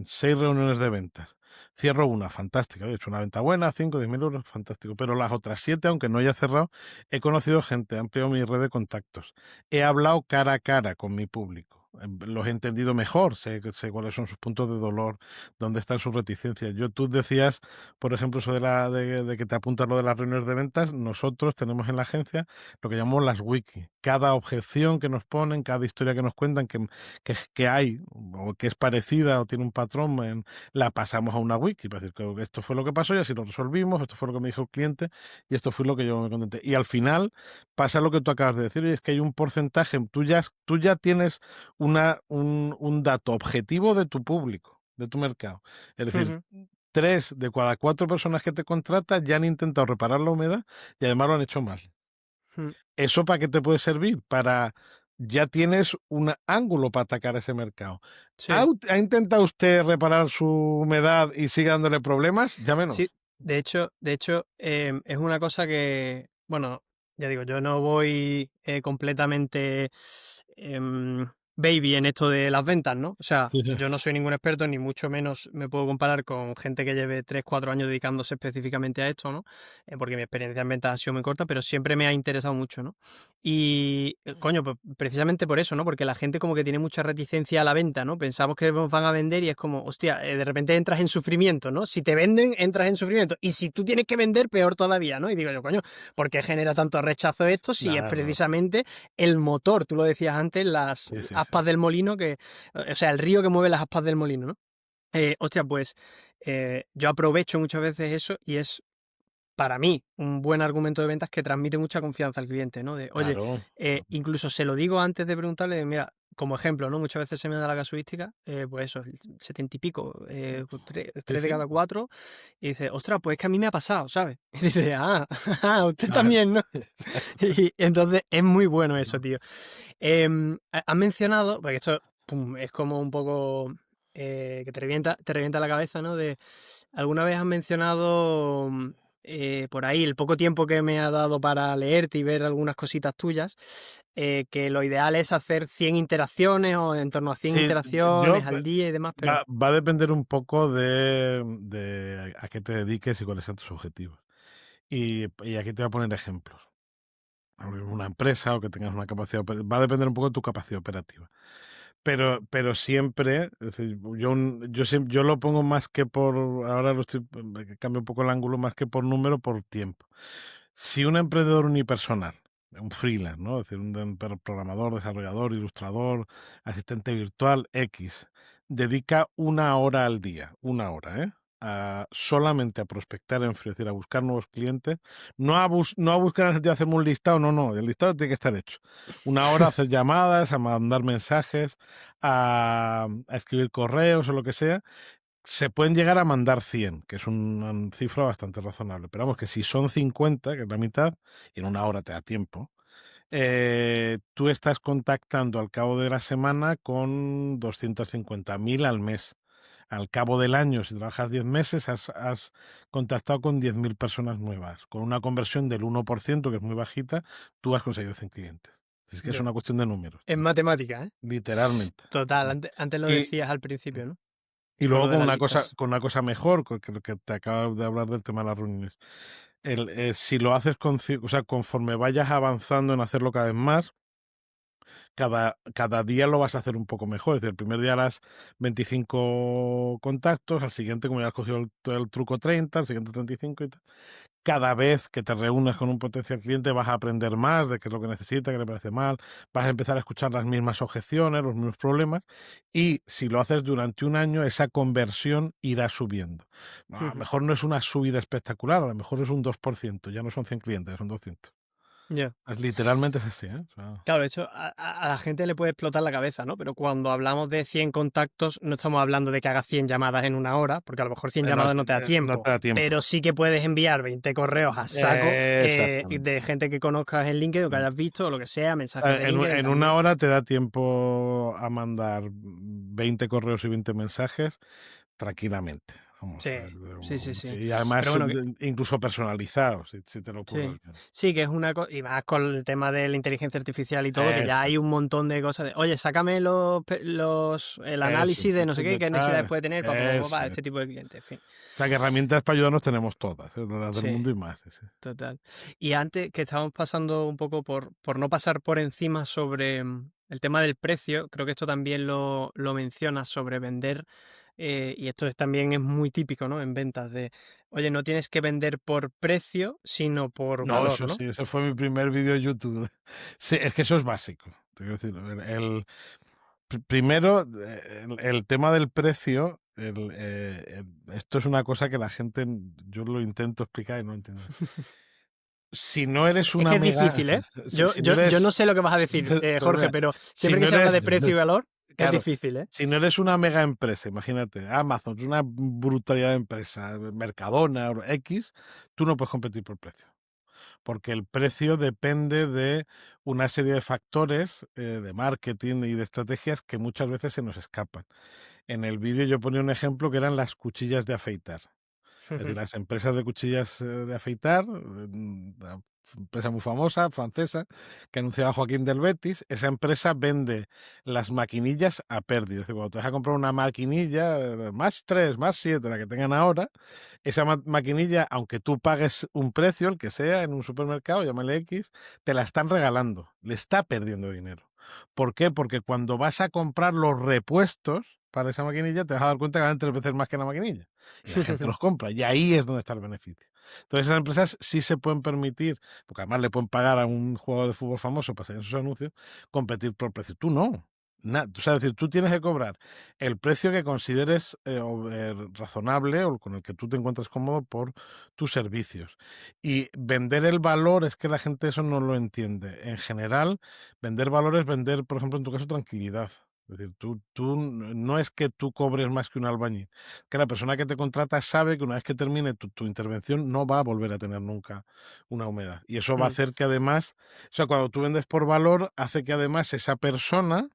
6 reuniones de ventas, cierro una, fantástica, he hecho una venta buena, 5, 10 mil euros, fantástico. Pero las otras 7, aunque no haya cerrado, he conocido gente, he ampliado mi red de contactos, he hablado cara a cara con mi público. Los he entendido mejor, sé cuáles son sus puntos de dolor, dónde están sus reticencias. Tú decías, por ejemplo, eso de que te apuntas lo de las reuniones de ventas. Nosotros tenemos en la agencia lo que llamamos las wiki. Cada objeción que nos ponen, cada historia que nos cuentan que hay o que es parecida o tiene un patrón, la pasamos a una wiki para decir que esto fue lo que pasó y así lo resolvimos, esto fue lo que me dijo el cliente y esto fue lo que yo me contenté. Y al final pasa lo que tú acabas de decir, y es que hay un porcentaje, tú ya tienes un dato objetivo de tu público, de tu mercado. Es decir,
ujú,
3 de cada 4 personas que te contratan ya han intentado reparar la humedad y además lo han hecho mal.
ujú.
¿Eso para qué te puede servir? Ya tienes un ángulo para atacar ese mercado. ¿Ha,
Sí,
ha intentado usted reparar su humedad y sigue dándole problemas?
sí,
Llámenos.
de hecho, es una cosa que, bueno, ya digo, yo no voy completamente baby en esto de las ventas, ¿no? O sea,
Sí, sí.
yo no soy ningún experto, ni mucho menos me puedo comparar con gente que lleve 3 4 años dedicándose específicamente a esto, ¿no? Porque mi experiencia en ventas ha sido muy corta, pero siempre me ha interesado mucho, ¿no? Y, coño, pues precisamente por eso, ¿no? Porque la gente como que tiene mucha reticencia a la venta, ¿no? Pensamos que nos van a vender y es como, hostia, de repente entras en sufrimiento, ¿no? Si te venden, entras en sufrimiento. Y si tú tienes que vender, peor todavía, ¿no? Y digo yo, coño, ¿por qué genera tanto rechazo esto si es
Nada, nada.
precisamente el motor? Tú lo decías antes, las
Sí, sí, sí.
aspas del molino, o sea, el río que mueve las aspas del molino, ¿no? Hostia, pues yo aprovecho muchas veces eso y es para mí, un buen argumento de ventas que transmite mucha confianza al cliente, ¿no? De, oye,
Claro.
incluso se lo digo antes de preguntarle, mira, como ejemplo, ¿no? Muchas veces se me da la casuística, pues eso, el 70 y pico,
Sí,
tres de
sí.
cada cuatro, y dice, ostras, pues es que a mí me ha pasado, ¿sabes? Y dice, a usted
Ah,
también, ¿no? Y entonces es muy bueno eso, tío. Has mencionado, porque esto pum, es como un poco que te revienta la cabeza, ¿no? De alguna vez has mencionado por ahí el poco tiempo que me ha dado para leerte y ver algunas cositas tuyas, que lo ideal es hacer 100 interacciones o en torno a 100
Sí, yo
interacciones al día y demás, pero
va a depender un poco de a qué te dediques y cuáles sean tus objetivos. Y aquí te voy a poner ejemplos. Abrir una empresa o que tengas una capacidad va a depender un poco de tu capacidad operativa. Pero siempre, es decir, yo lo pongo más que por ahora lo estoy cambio un poco el ángulo, más que por número, por tiempo. Si un emprendedor unipersonal, un freelance, ¿no? Es decir, un programador, desarrollador, ilustrador, asistente virtual, X, dedica 1 hora al día, 1 hora, solamente a prospectar en frío, es decir, a buscar nuevos clientes, no a buscar en el sentido de hacerme un listado, no, el listado tiene que estar hecho. 1 hora a hacer llamadas, a mandar mensajes, a escribir correos o lo que sea. Se pueden llegar a mandar 100, que es una cifra bastante razonable. Pero vamos, que si son 50, que es la mitad, y en 1 hora te da tiempo, tú estás contactando al cabo de la semana con 250.000 al mes. Al cabo del año, si trabajas 10 meses, has contactado con 10.000 personas nuevas. Con una conversión del 1%, que es muy bajita, tú has conseguido 100 clientes. Es que es
ya,
una cuestión de números,
es matemática, ¿eh?
literalmente.
Total, antes lo
Y,
decías al principio, ¿no?
y
Con lo
luego
de las listas.
con una cosa mejor, que te acabo de hablar del tema de las reuniones. Si lo haces o sea, conforme vayas avanzando en hacerlo cada vez más, cada día lo vas a hacer un poco mejor. Es decir, el primer día harás 25 contactos, al siguiente, como ya has cogido todo el truco, 30, al siguiente 35 y tal. Cada vez que te reúnes con un potencial cliente vas a aprender más de qué es lo que necesita, qué le parece mal, vas a empezar a escuchar las mismas objeciones, los mismos problemas, y si lo haces durante un año, esa conversión irá subiendo. A lo mejor no es una subida espectacular, a lo mejor es un 2%, ya no son 100 clientes, son 200.
Ya.
Literalmente es así, ¿eh? O sea,
Claro, de hecho, a la gente le puede explotar la cabeza, ¿no? Pero cuando hablamos de 100 contactos, no estamos hablando de que hagas 100 llamadas en 1 hora, porque a lo mejor 100 llamadas no te da
no
tiempo.
te da tiempo.
Pero sí que puedes enviar 20 correos a saco y
Exactamente.
de gente que conozcas en LinkedIn o que hayas visto o lo que sea, mensajes de LinkedIn
En una
también.
hora te da tiempo a mandar 20 correos y 20 mensajes tranquilamente. Vamos,
Sí, sí, sí, sí.
y
Pero
además
bueno,
incluso personalizados, si te lo
sí.
ocurre.
Sí, que es una cosa, y más con el tema de la inteligencia artificial y todo, que ya
Eso,
hay un montón de cosas de, oye, sácame el
eso,
análisis de no sé qué, qué necesidades puede tener
eso.
para este tipo de clientes, en fin.
O sea, que herramientas para ayudarnos tenemos todas, las del
Sí.
mundo y más. Sí, sí.
Total. Y antes que estábamos pasando un poco por no pasar por encima sobre el tema del precio, creo que esto también lo mencionas sobre vender, y esto también es muy típico, ¿no? En ventas de, oye, no tienes que vender por precio, sino por
No,
valor,
eso
¿no?
sí, ese fue mi primer vídeo de YouTube. Sí, es que eso es básico. Te quiero decir, primero, el tema del precio, esto es una cosa que la gente, yo lo intento explicar y no entiendo. Si no eres
Es
una
que es
mega,
difícil, ¿eh?
si no
Yo no
eres,
sé lo que vas a decir,
pues
Jorge,
mira,
pero
si
siempre que
no
se habla de
eres,
precio y valor, es
claro,
difícil, ¿eh?
si no eres una mega empresa, imagínate, Amazon, una brutalidad de empresa, Mercadona, X, tú no puedes competir por precio. Porque el precio depende de una serie de factores de marketing y de estrategias que muchas veces se nos escapan. En el vídeo yo ponía un ejemplo que eran las cuchillas de afeitar. Es decir, las empresas de cuchillas de afeitar, una empresa muy famosa, francesa, que anunciaba Joaquín del Betis, esa empresa vende las maquinillas a pérdida. Es decir, cuando te vas a comprar una maquinilla, más 3, más 7, la que tengan ahora, esa maquinilla, aunque tú pagues un precio, el que sea, en un supermercado, llámale X, te la están regalando, le está perdiendo dinero. ¿Por qué? Porque cuando vas a comprar los repuestos para esa maquinilla, te vas a dar cuenta que valen 3 veces más que la maquinilla y la gente los compra. Y ahí es donde está el beneficio. Entonces, esas empresas sí se pueden permitir, porque además le pueden pagar a un jugador de fútbol famoso para salir en sus anuncios, competir por precio. Tú no. O sea, es decir, tú tienes que cobrar el precio que consideres razonable o con el que tú te encuentres cómodo por tus servicios. Y vender el valor es que la gente eso no lo entiende. En general, vender valor es vender, por ejemplo, en tu caso, tranquilidad. Es decir, no es que tú cobres más que un albañil, que la persona que te contrata sabe que una vez que termine tu intervención no va a volver a tener nunca una humedad. Y eso va a
Mm,
hacer que además, o sea, cuando tú vendes por valor, hace que además esa persona,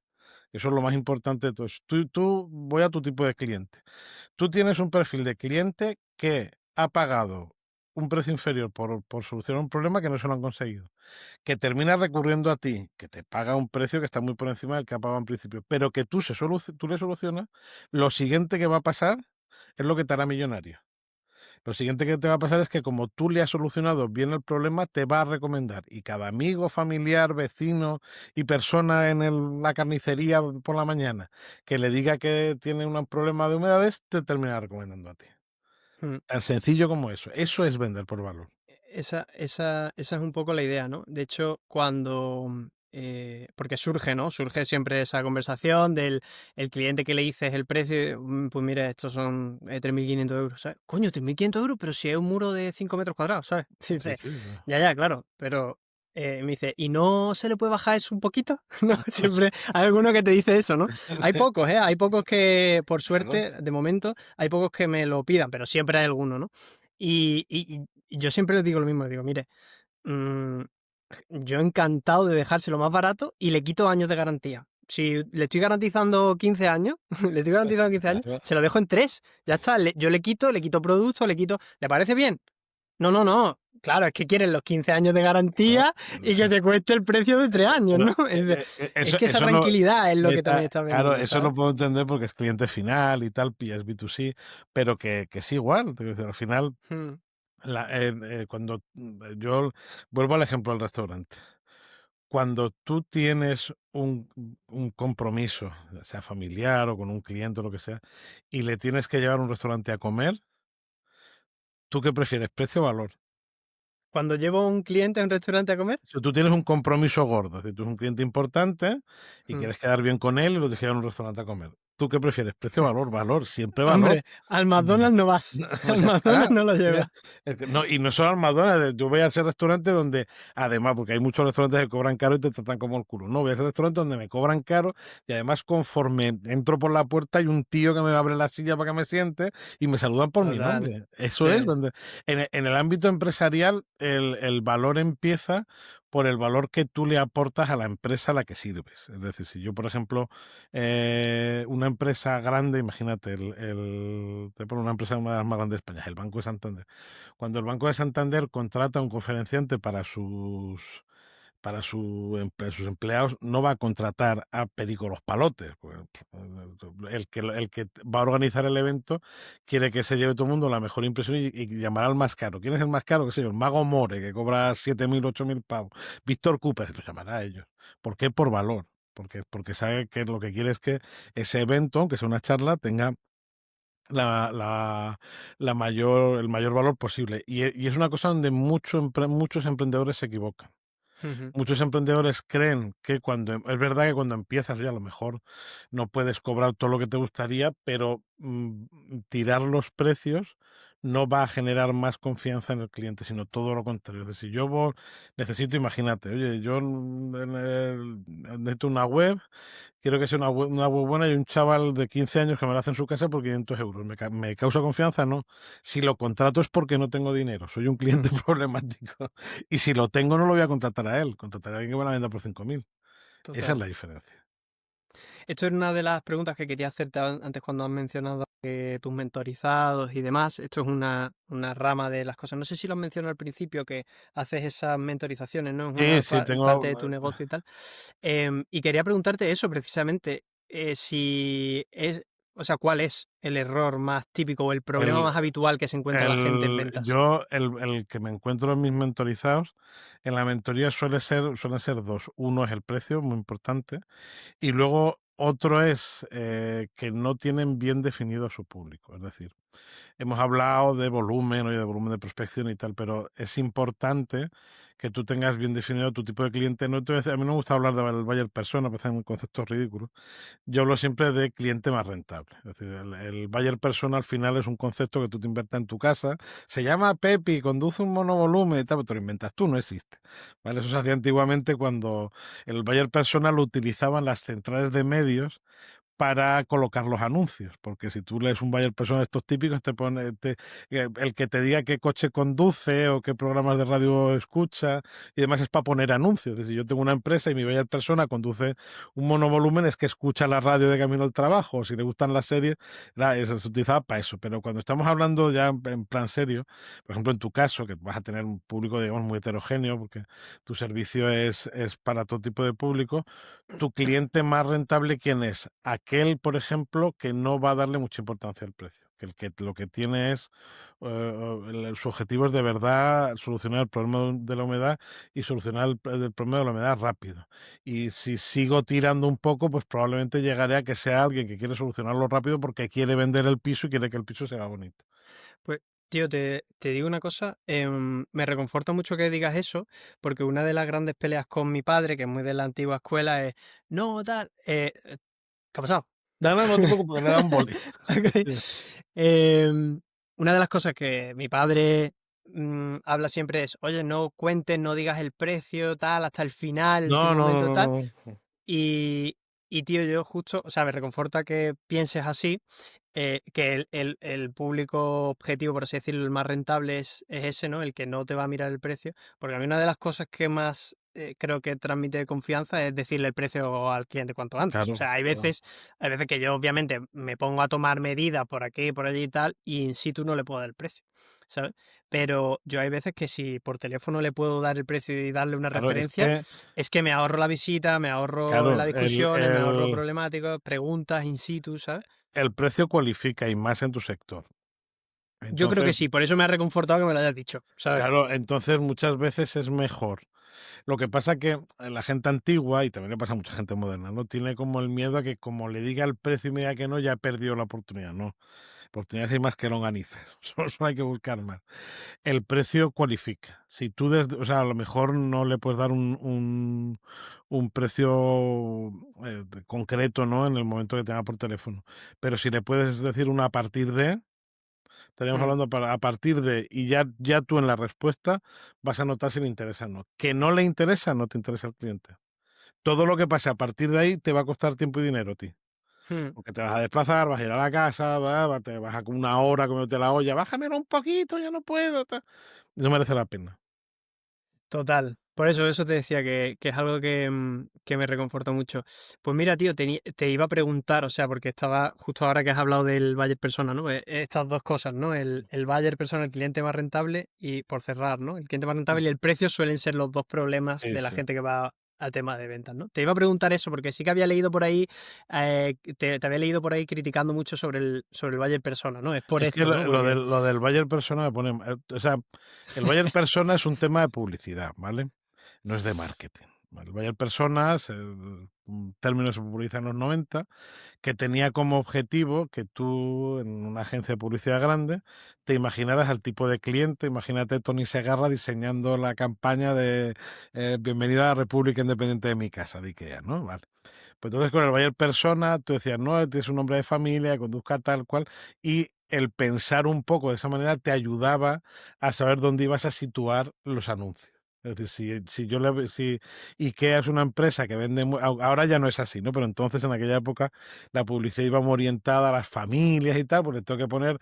eso es lo más importante de todo. Voy a tu tipo de cliente. Tú tienes un perfil de cliente que ha pagado un precio inferior por solucionar un problema que no se lo han conseguido, que termina recurriendo a ti, que te paga un precio que está muy por encima del que ha pagado en principio, pero que tú le solucionas, lo siguiente que va a pasar es lo que te hará millonario. Lo siguiente que te va a pasar es que como tú le has solucionado bien el problema, te va a recomendar. Y cada amigo, familiar, vecino y persona en la carnicería por la mañana que le diga que tiene un problema de humedades, te termina recomendando a ti.
mm.
Tan sencillo como eso. Eso es vender por valor.
Esa es un poco la idea, ¿no? De hecho, cuando... porque surge, ¿no? Surge siempre esa conversación del el cliente que le dices el precio, pues mira, estos son 3.500 euros, ¿sabes? Coño, 3.500 euros, pero si es un muro de 5 metros cuadrados, ¿sabes?
Sí,
Dice,
sí.
ya, claro, pero me dice, ¿y no se le puede bajar eso un poquito? No,
No sé.
siempre hay alguno que te dice eso, ¿no? Hay pocos, ¿eh? Hay pocos que, por
Claro.
suerte, de momento, hay pocos que me lo pidan, pero siempre hay alguno, ¿no? Y yo siempre les digo lo mismo, les digo, mire, mm, yo encantado de dejárselo más barato y le quito años de garantía. Si le estoy garantizando 15 años, le estoy garantizando 15 años,
Claro.
se lo dejo en 3. Ya está, yo le quito producto, le quito... ¿Le parece bien? No, no, no. Claro, es que quieren los 15 años de
Claro.
garantía y que te cueste el precio de 3 años,
Pero,
¿no? Es que esa
eso no,
tranquilidad es lo que también estás
claro,
vendiendo,
eso
¿sabes?
lo puedo entender porque es cliente final y tal, y es B2C, pero que es igual. Te quiero decir, al final,
Mm.
cuando yo vuelvo al ejemplo del restaurante. Cuando tú tienes un compromiso, ya sea familiar o con un cliente o lo que sea, y le tienes que llevar a un restaurante a comer, ¿tú qué prefieres, precio o valor?
Cuando llevo a un cliente a un restaurante a comer,
Si tú tienes un compromiso gordo, es decir, tú eres un cliente importante y
mm,
quieres quedar bien con él y lo tienes que llevar a un restaurante a comer, ¿tú qué prefieres, precio o valor? Valor, siempre valor.
hombre, al McDonald's no vas.
Pues
Al
ya está.
McDonald's no lo
Ya.
llevas.
Es que no, y no solo al McDonald's, yo voy a ese restaurante donde, además, porque hay muchos restaurantes que cobran caro y te tratan como el culo. No, voy a ese restaurante donde me cobran caro y además conforme entro por la puerta hay un tío que me abre la silla para que me siente y me saludan por mi
Total.
nombre. Eso es
Sí.
vender. En el ámbito empresarial, el valor empieza por el valor que tú le aportas a la empresa a la que sirves. Es decir, si yo, por ejemplo, una empresa grande, imagínate, te pongo una empresa una de las más grandes de España, el Banco de Santander. Cuando el Banco de Santander contrata a un conferenciante sus empleados, no va a contratar a Perico Los Palotes. Pues, el que va a organizar el evento quiere que se lleve todo el mundo la mejor impresión y llamará al más caro. ¿Quién es el más caro? ¿Qué sé yo? El Mago More, que cobra 7.000, 8.000 pavos. Víctor Cooper, lo llamará a ellos. ¿Por qué? Por valor. Porque sabe que lo que quiere es que ese evento, aunque sea una charla, tenga la, la, el mayor valor posible. Y es una cosa donde muchos emprendedores se equivocan.
Ujú.
Muchos emprendedores creen que es verdad que cuando empiezas ya a lo mejor no puedes cobrar todo lo que te gustaría, pero tirar los precios no va a generar más confianza en el cliente, sino todo lo contrario. Es decir, necesito, imagínate, oye, yo necesito una web, quiero que sea una web buena y un chaval de 15 años que me la hace en su casa por 500 euros. ¿Me causa confianza? No. Si lo contrato es porque no tengo dinero, soy un cliente problemático. Y si lo tengo, no lo voy a contratar a él, contrataré a alguien que me la venda por 5.000. Esa es
Total.
la diferencia.
Esto era una de las preguntas que quería hacerte antes cuando has mencionado tus mentorizados y demás. Esto es una rama de las cosas. No sé si lo has mencionado al principio, que haces esas mentorizaciones, ¿no? Es
Sí,
una
sí,
parte
tengo.
de tu negocio y tal. Y quería preguntarte eso precisamente, si es, o sea, ¿cuál es el error más típico o el problema
El,
más habitual que se encuentra la gente en ventas?
el que me encuentro en mis mentorizados, en la mentoría suelen ser dos. Uno es el precio, muy importante, y luego otro es que no tienen bien definido a su público. Es decir, hemos hablado de volumen, oye, de volumen de prospección y tal, pero es importante que tú tengas bien definido tu tipo de cliente. No te voy a decir, a mí no me gusta hablar del buyer persona, me parecen conceptos ridículos. Yo hablo siempre de cliente más rentable. Es decir, el buyer persona al final es un concepto que tú te inventas en tu casa. Se llama Pepi, conduce un monovolumen y tal, pero te lo inventas tú, no existe. ¿Vale? Eso se hacía antiguamente cuando el buyer persona lo utilizaban las centrales de medios para colocar los anuncios, porque si tú lees un buyer persona de estos típicos, te pone el que te diga qué coche conduce o qué programas de radio escucha y demás es para poner anuncios. Es decir, yo tengo una empresa y mi buyer persona conduce un monovolumen, es que escucha la radio de camino al trabajo, o si le gustan las series, se utilizaba para eso. Pero cuando estamos hablando ya en plan serio, por ejemplo, en tu caso, que vas a tener un público, digamos, muy heterogéneo, porque tu servicio es para todo tipo de público, tu cliente más rentable, ¿quién es? Aquel, por ejemplo, que no va a darle mucha importancia al precio, que lo que tiene es, su objetivo es de verdad solucionar el problema de la humedad y solucionar el problema de la humedad rápido. Y si sigo tirando un poco, pues probablemente llegaré a que sea alguien que quiere solucionarlo rápido porque quiere vender el piso y quiere que el piso sea bonito.
Pues, tío, te digo una cosa, me reconforta mucho que digas eso, porque una de las grandes peleas con mi padre, que es muy de la antigua escuela, es, no, tal, ¿qué ha pasado?
No, no, no te preocupes, le da un boli.
Ok. Em, una de las cosas que mi padre habla siempre es, oye, no cuentes, no digas el precio, tal, hasta el final, el
No,
último
no,
momento,
no,
tal.
no, no.
Y, tío, yo justo, o sea, me reconforta que pienses así, que el público objetivo, por así decirlo, el más rentable es ese, ¿no? El que no te va a mirar el precio. Porque a mí una de las cosas que más creo que transmite confianza es decirle el precio al cliente cuanto antes. O
Claro,
sea,
claro.
hay veces que yo obviamente me pongo a tomar medidas por aquí, por allí y tal, y in situ no le puedo dar el precio, ¿sabes? Pero yo hay veces que si por teléfono le puedo dar el precio y darle una
Claro, es
referencia,
que,
es que me ahorro la visita, me ahorro
claro,
las discusiones, me ahorro problemáticas, preguntas in situ, ¿sabes?
el precio cualifica y más en tu sector.
Yo creo que
Entonces,
sí, por eso me ha reconfortado que me lo hayas dicho, ¿sabes?
claro, entonces muchas veces es mejor. Lo que pasa que la gente antigua, y también le pasa a mucha gente moderna, ¿no? Tiene como el miedo a que como le diga el precio y me diga que no, ya he perdido la oportunidad. No, oportunidades hay más que longanizas. Solo hay que buscar más. El precio cualifica. Si tú, o sea, a lo mejor no le puedes dar un precio concreto, ¿no? En el momento que tenga por teléfono. Pero si le puedes decir una a partir de, estaríamos
Mm,
hablando para a partir de, y ya tú en la respuesta vas a notar si le interesa o no. Que no le interesa, no te interesa el cliente. Todo lo que pase a partir de ahí te va a costar tiempo y dinero a ti.
mm,
Porque te vas a desplazar, vas a ir a la casa, te vas a con una hora comiéndote la olla, bájamelo un poquito, ya no puedo. Tal. No merece la pena.
total. Por eso te decía que es algo que me reconforta mucho. Pues mira, tío, te iba a preguntar, o sea, porque estaba justo ahora que has hablado del buyer persona, ¿no? Estas dos cosas, ¿no? El buyer persona, el cliente más rentable y por cerrar, ¿no? El cliente más rentable y el precio suelen ser los dos problemas
Sí,
de la
sí.
gente que va al tema de ventas, ¿no? Te iba a preguntar eso porque sí que había leído por ahí, te había leído por ahí criticando mucho sobre el buyer persona, ¿no? Es por
Es que
esto, ¿no?
lo
Porque...
lo del buyer persona me pone, o sea, el buyer persona es un tema de publicidad, ¿vale? No es de marketing. ¿Vale? El buyer persona es un término que se populariza en los 90 que tenía como objetivo que tú, en una agencia de publicidad grande, te imaginaras al tipo de cliente. Imagínate Tony Segarra diseñando la campaña de Bienvenido a la República Independiente de mi casa, de IKEA, ¿no? Vale. Pues entonces con el buyer persona, tú decías, no, este es un hombre de familia, conduzca tal cual, y el pensar un poco de esa manera te ayudaba a saber dónde ibas a situar los anuncios. Es decir, si yo si IKEA es una empresa que vende, ahora ya no es así, ¿no? Pero entonces en aquella época la publicidad iba muy orientada a las familias y tal, porque tengo que poner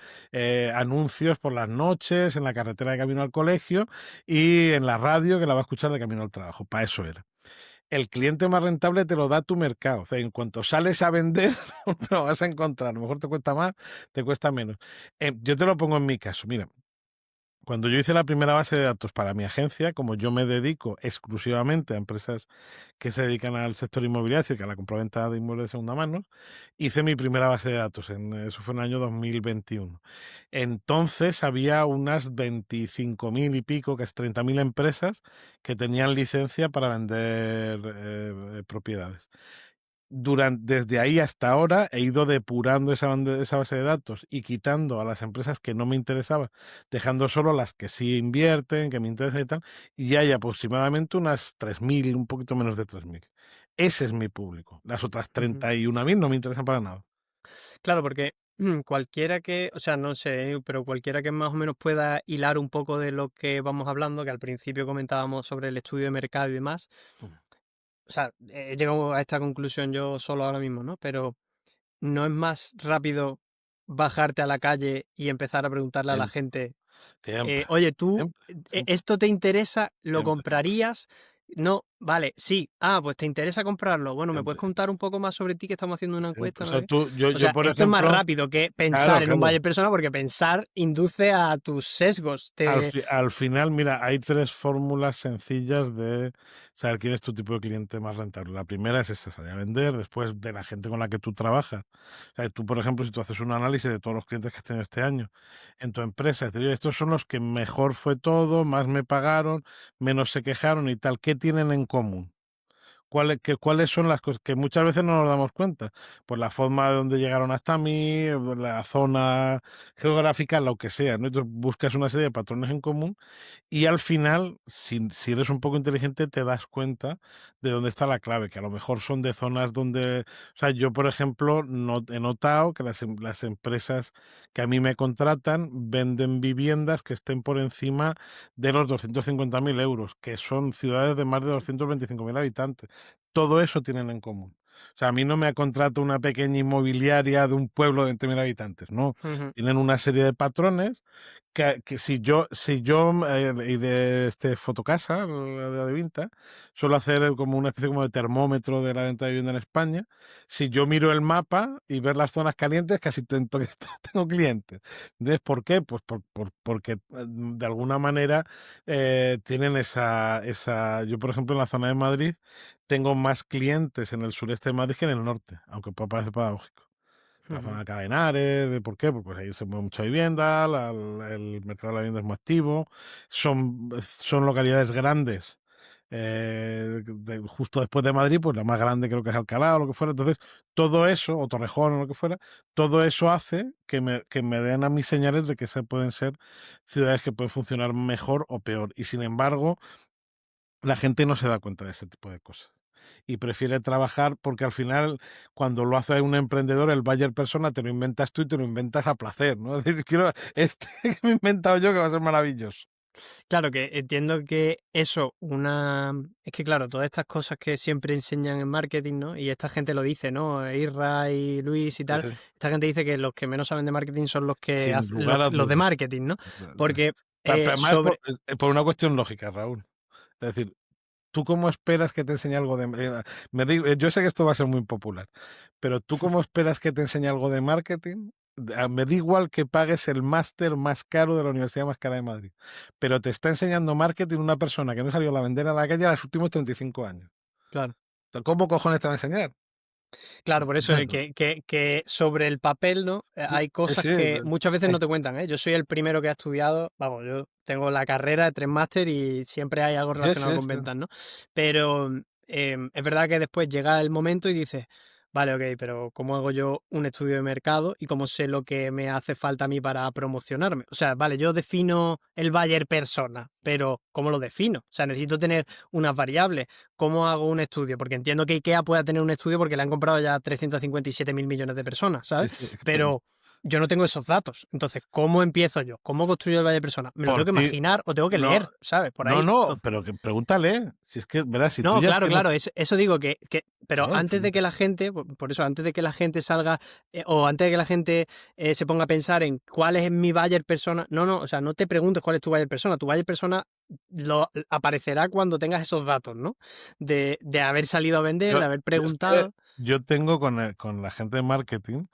anuncios por las noches, en la carretera de camino al colegio y en la radio que la va a escuchar de camino al trabajo. Para eso era. El cliente más rentable te lo da tu mercado. O sea, en cuanto sales a vender, te lo vas a encontrar. A lo mejor te cuesta más, te cuesta menos. Yo te lo pongo en mi caso. Mira, cuando yo hice la primera base de datos para mi agencia, como yo me dedico exclusivamente a empresas que se dedican al sector inmobiliario, que a la compraventa de inmuebles de segunda mano, hice mi primera base de datos, eso fue en el año 2021. Entonces había unas 25.000 y pico, que es 30.000 empresas que tenían licencia para vender propiedades. desde ahí hasta ahora he ido depurando esa base de datos y quitando a las empresas que no me interesaban, dejando solo las que sí invierten, que me interesan y tal, y hay aproximadamente unas 3.000, un poquito menos de 3.000. Ese es mi público. Las otras
Ujú.
31.000 no me interesan para nada.
Claro, porque cualquiera que, o sea, no sé, pero cualquiera que más o menos pueda hilar un poco de lo que vamos hablando, que al principio comentábamos sobre el estudio de mercado y demás,
Mm.
o sea, he llegado a esta conclusión yo solo ahora mismo, ¿no? Pero ¿no es más rápido bajarte a la calle y empezar a preguntarle a la
Siempre,
gente,
siempre,
oye, tú,
siempre, siempre,
esto te interesa? ¿Lo
siempre, siempre,
comprarías? No, vale, sí. Ah, pues te interesa comprarlo. Bueno, ¿me puedes
siempre,
contar un poco más sobre ti que estamos haciendo una
siempre.
encuesta?
O
No sé
sea,
qué? O
yo
sea,
por
esto es más
ejemplo,
rápido que
claro,
pensar en un
claro.
buyer persona porque pensar induce a tus sesgos.
Al final, mira, hay 3 fórmulas sencillas de saber quién es tu tipo de cliente más rentable. La primera es esa, salir a vender, después de la gente con la que tú trabajas. O sea, tú, por ejemplo, si tú haces un análisis de todos los clientes que has tenido este año en tu empresa, te digo, estos son los que mejor fue todo, más me pagaron, menos se quejaron y tal. ¿Qué tienen en común? ¿Cuáles son las cosas que muchas veces no nos damos cuenta? Pues la forma de donde llegaron hasta mí, la zona geográfica, lo que sea, ¿no? Entonces buscas una serie de patrones en común y al final, si eres un poco inteligente, te das cuenta de dónde está la clave, que a lo mejor son de zonas donde, o sea, yo, por ejemplo, he notado que las empresas que a mí me contratan venden viviendas que estén por encima de los 250.000 euros, que son ciudades de más de 225.000 habitantes. Todo eso tienen en común. O sea, a mí no me contrata una pequeña inmobiliaria de un pueblo de 20.000 habitantes, no.
Ujú,
Tienen una serie de patrones que si yo y de Fotocasa, la de Vinta, suelo hacer como una especie como de termómetro de la venta de vivienda en España. Si yo miro el mapa y ver las zonas calientes, casi tengo clientes. Entonces, ¿por qué? Pues porque de alguna manera tienen yo, por ejemplo, en la zona de Madrid, tengo más clientes en el sureste de Madrid que en el norte, aunque pueda parecer paradójico. La
ujú,
zona de Cadenares, ¿por qué? Pues ahí se mueve mucha vivienda, el mercado de la vivienda es muy activo, son localidades grandes, justo después de Madrid, pues la más grande creo que es Alcalá o lo que fuera, entonces todo eso, o Torrejón o lo que fuera, todo eso hace que me den a mí señales de que esas pueden ser ciudades que pueden funcionar mejor o peor, y sin embargo, la gente no se da cuenta de ese tipo de cosas y prefiere trabajar porque al final, cuando lo hace un emprendedor, el buyer persona te lo inventas tú y te lo inventas a placer, ¿no? Es decir, quiero este que me he inventado yo que va a ser maravilloso.
Claro que entiendo que eso, es que claro, todas estas cosas que siempre enseñan en marketing, ¿no? Y esta gente lo dice, ¿no? Irra y Luis y
Sí,
tal,
sí.
esta gente dice que los que menos saben de marketing son los que
Sin
los,
lugar a
los de
dudas.
marketing, ¿no? Porque
Además,
sobre...
por una cuestión lógica, Raúl. Es decir, ¿tú cómo esperas que te enseñe algo de... yo sé que esto va a ser muy popular, pero ¿tú cómo esperas que te enseñe algo de marketing? Me da igual que pagues el máster más caro de la universidad más cara de Madrid, pero te está enseñando marketing una persona que no salió a la vender a la calle a los últimos 35 años.
Claro.
¿Cómo cojones te va a enseñar?
Claro, por eso
Claro.
que sobre el papel, ¿no? Hay cosas
Sí,
que muchas veces
eh,
no te cuentan, ¿eh? Yo soy el primero que ha estudiado, vamos, yo tengo la carrera de 3 máster y siempre hay algo
sí,
relacionado
sí,
con
sí.
ventas, ¿no? Pero es verdad que después llega el momento y dices, vale, ok, pero ¿cómo hago yo un estudio de mercado y cómo sé lo que me hace falta a mí para promocionarme? O sea, vale, yo defino el buyer persona, pero ¿cómo lo defino? O sea, necesito tener unas variables. ¿Cómo hago un estudio? Porque entiendo que IKEA pueda tener un estudio porque le han comprado ya 357.000 millones de personas,
Sí,
¿sabes?
sí,
Pero yo no tengo esos datos. Entonces, ¿cómo empiezo yo? ¿Cómo construyo el valle de persona? ¿Me lo
por
tengo que
ti,
imaginar o tengo que
no,
leer, ¿sabes? Por
no,
ahí.
no,
Entonces,
pero que pregúntale, si es que, verás, si tú
no,
ya
claro,
tienes,
claro, eso digo pero
claro,
antes de que la gente, por eso, antes de que la gente salga, o antes de que la gente se ponga a pensar en cuál es mi buyer persona, no, o sea, no te preguntes cuál es tu buyer persona, tu buyer persona aparecerá cuando tengas esos datos, ¿no? De haber salido a vender,
yo,
de haber
yo es que
preguntado,
yo tengo con la gente de marketing,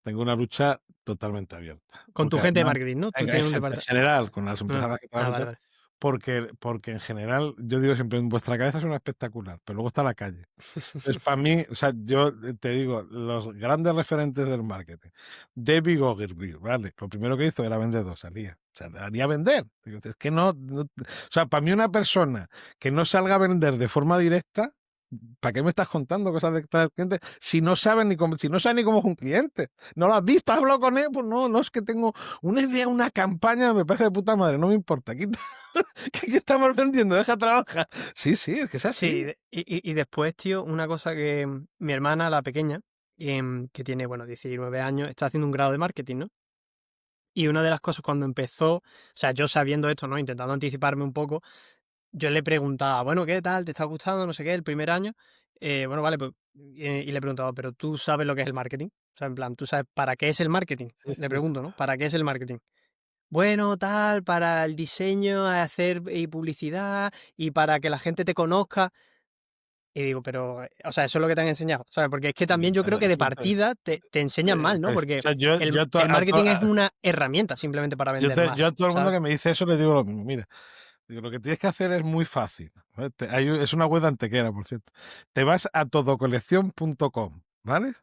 tengo una lucha totalmente abierta.
con tu
Porque
gente de
además,
marketing, ¿no? Tú
en
tienes un
en
departamento.
general, con las empresas a las que trabajo y
Vale,
tal,
vale.
porque en general, yo digo siempre, en vuestra cabeza es una espectacular, pero luego está la calle. Entonces, para mí, o sea, yo te digo, los grandes referentes del marketing, David Ogilvy, ¿vale? Lo primero que hizo era vendedor, salía. O sea, salía a vender. Digo, es que o sea, para mí una persona que no salga a vender de forma directa, ¿Para qué me estás contando cosas de tal cliente si no sabes ni cómo, si no sabes ni cómo es un cliente? ¿No lo has visto? ¿Has hablado con él? Pues no, no es que tengo una idea, una campaña, me parece de puta madre, no me importa. ¿Qué estamos vendiendo? Deja trabajar. Sí, sí, es que es
Sí,
así.
y después, tío, una cosa que mi hermana, la pequeña, que tiene, bueno, 19 años, está haciendo un grado de marketing, ¿no? Y una de las cosas cuando empezó, o sea, yo sabiendo esto, ¿no? Intentando anticiparme un poco, yo le preguntaba, bueno, ¿qué tal? ¿Te está gustando? No sé qué, el primer año. Bueno, vale, pues, y le preguntaba, pero ¿tú sabes lo que es el marketing? O sea, en plan, ¿tú sabes para qué es el marketing?
Sí,
Le
sí.
pregunto, ¿no? ¿Para qué es el marketing? Bueno, tal, para el diseño, hacer y publicidad y para que la gente te conozca. Y digo, pero, o sea, eso es lo que te han enseñado, ¿sabes? Porque es que también yo creo que de partida te enseñan mal, ¿no?
Pues, o
Porque
sea,
el, el marketing es una herramienta simplemente para vender
yo a
más,
todo el mundo
¿sabes?
que me dice eso le digo lo mismo. Mira, digo, lo que tienes que hacer es muy fácil. ¿Vale? Es una web de Antequera, por cierto. Te vas a todocolección.com, ¿vale?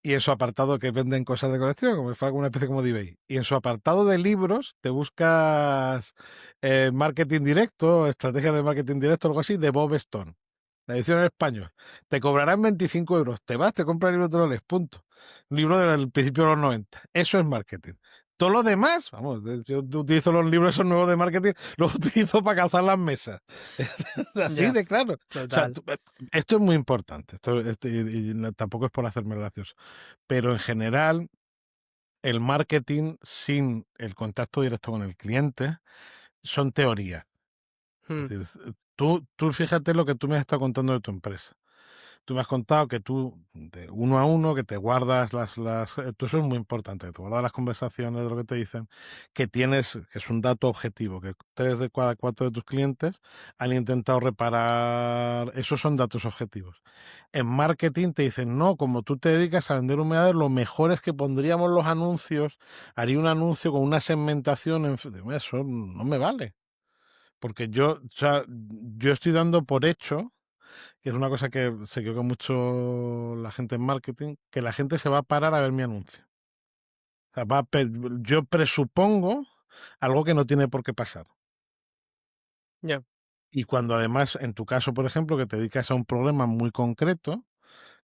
Y en su apartado que venden cosas de colección, como si fuera una especie como de eBay. Y en su apartado de libros te buscas marketing directo, estrategia de marketing directo, algo así, de Bob Stone. La edición en español. Te cobrarán 25 euros. Te vas, te compras el libro, te lo lees. Punto. Un libro del principio de los 90. Eso es marketing. Todo lo demás, vamos, yo utilizo los libros esos nuevos de marketing, los utilizo para calzar las mesas. Así
Ya,
de claro. O sea,
total.
esto es muy importante. Tampoco es por hacerme gracioso. Pero en general, el marketing sin el contacto directo con el cliente son teorías. Es
Hmm,
decir, tú fíjate lo que tú me has estado contando de tu empresa. Tú me has contado que tú, de uno a uno, que te guardas tú eso es muy importante, que te guardas las conversaciones de lo que te dicen, que tienes, que es un dato objetivo, que 3 de cada 4 de tus clientes han intentado reparar, esos son datos objetivos. En marketing te dicen, no, como tú te dedicas a vender humedades, lo mejor es que pondríamos los anuncios, haría un anuncio con una segmentación, eso no me vale. Porque o sea, yo estoy dando por hecho que es una cosa que se equivoca mucho la gente en marketing, que la gente se va a parar a ver mi anuncio. O sea, yo presupongo algo que no tiene por qué pasar.
ya,
Y cuando además, en tu caso, por ejemplo, que te dedicas a un problema muy concreto,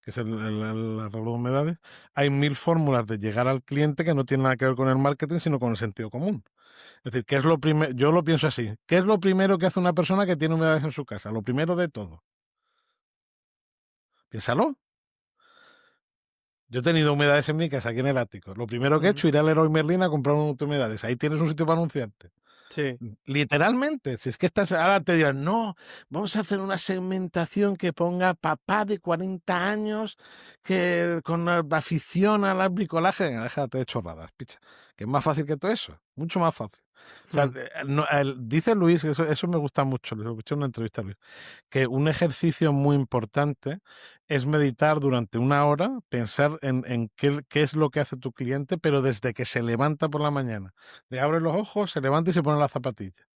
que es el arreglo de humedades, hay 1000 fórmulas de llegar al cliente que no tienen nada que ver con el marketing, sino con el sentido común. Es decir, ¿qué es lo primero? Yo lo pienso así. ¿Qué es lo primero que hace una persona que tiene humedades en su casa? Lo primero de todo. Piénsalo. Yo he tenido humedades en mi casa, aquí en el ático. Lo primero que he
ujú,
hecho, ir al Leroy Merlin a comprar un humedades. Ahí tienes un sitio para anunciarte.
sí,
Literalmente, si es que estás, ahora te dirán, no, vamos a hacer una segmentación que ponga papá de 40 años que con afición al bricolaje. Déjate de chorradas, picha. Que es más fácil que todo eso, mucho más fácil. O sea,
hmm,
dice Luis, eso me gusta mucho, lo escuché en una entrevista a Luis, que un ejercicio muy importante es meditar durante 1 hora, pensar en qué es lo que hace tu cliente, pero desde que se levanta por la mañana. Le abre los ojos, se levanta y se pone la zapatilla.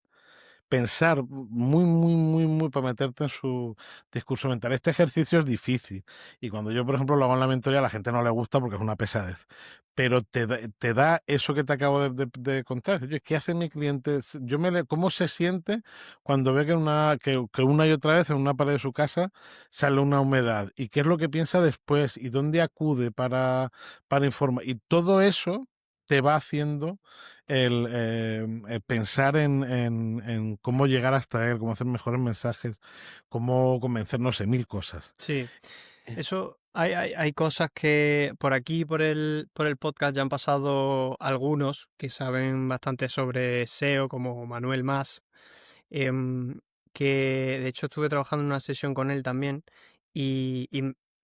Pensar muy, muy, muy, muy para meterte en su discurso mental. Este ejercicio es difícil y cuando yo, por ejemplo, lo hago en la mentoría, a la gente no le gusta porque es una pesadez. Pero te da eso que te acabo de contar. Oye, ¿qué hace mi cliente? ¿Cómo se siente cuando ve que una y otra vez en una pared de su casa sale una humedad? ¿Y qué es lo que piensa después? ¿Y dónde acude para informar? Y todo eso te va haciendo el pensar en cómo llegar hasta él, cómo hacer mejores mensajes, cómo convencer, no sé, 1000 cosas.
sí.
Eh,
Eso, hay cosas que por aquí, por el podcast, ya han pasado algunos que saben bastante sobre SEO, como Manuel Mas, em, que de hecho estuve trabajando en una sesión con él también y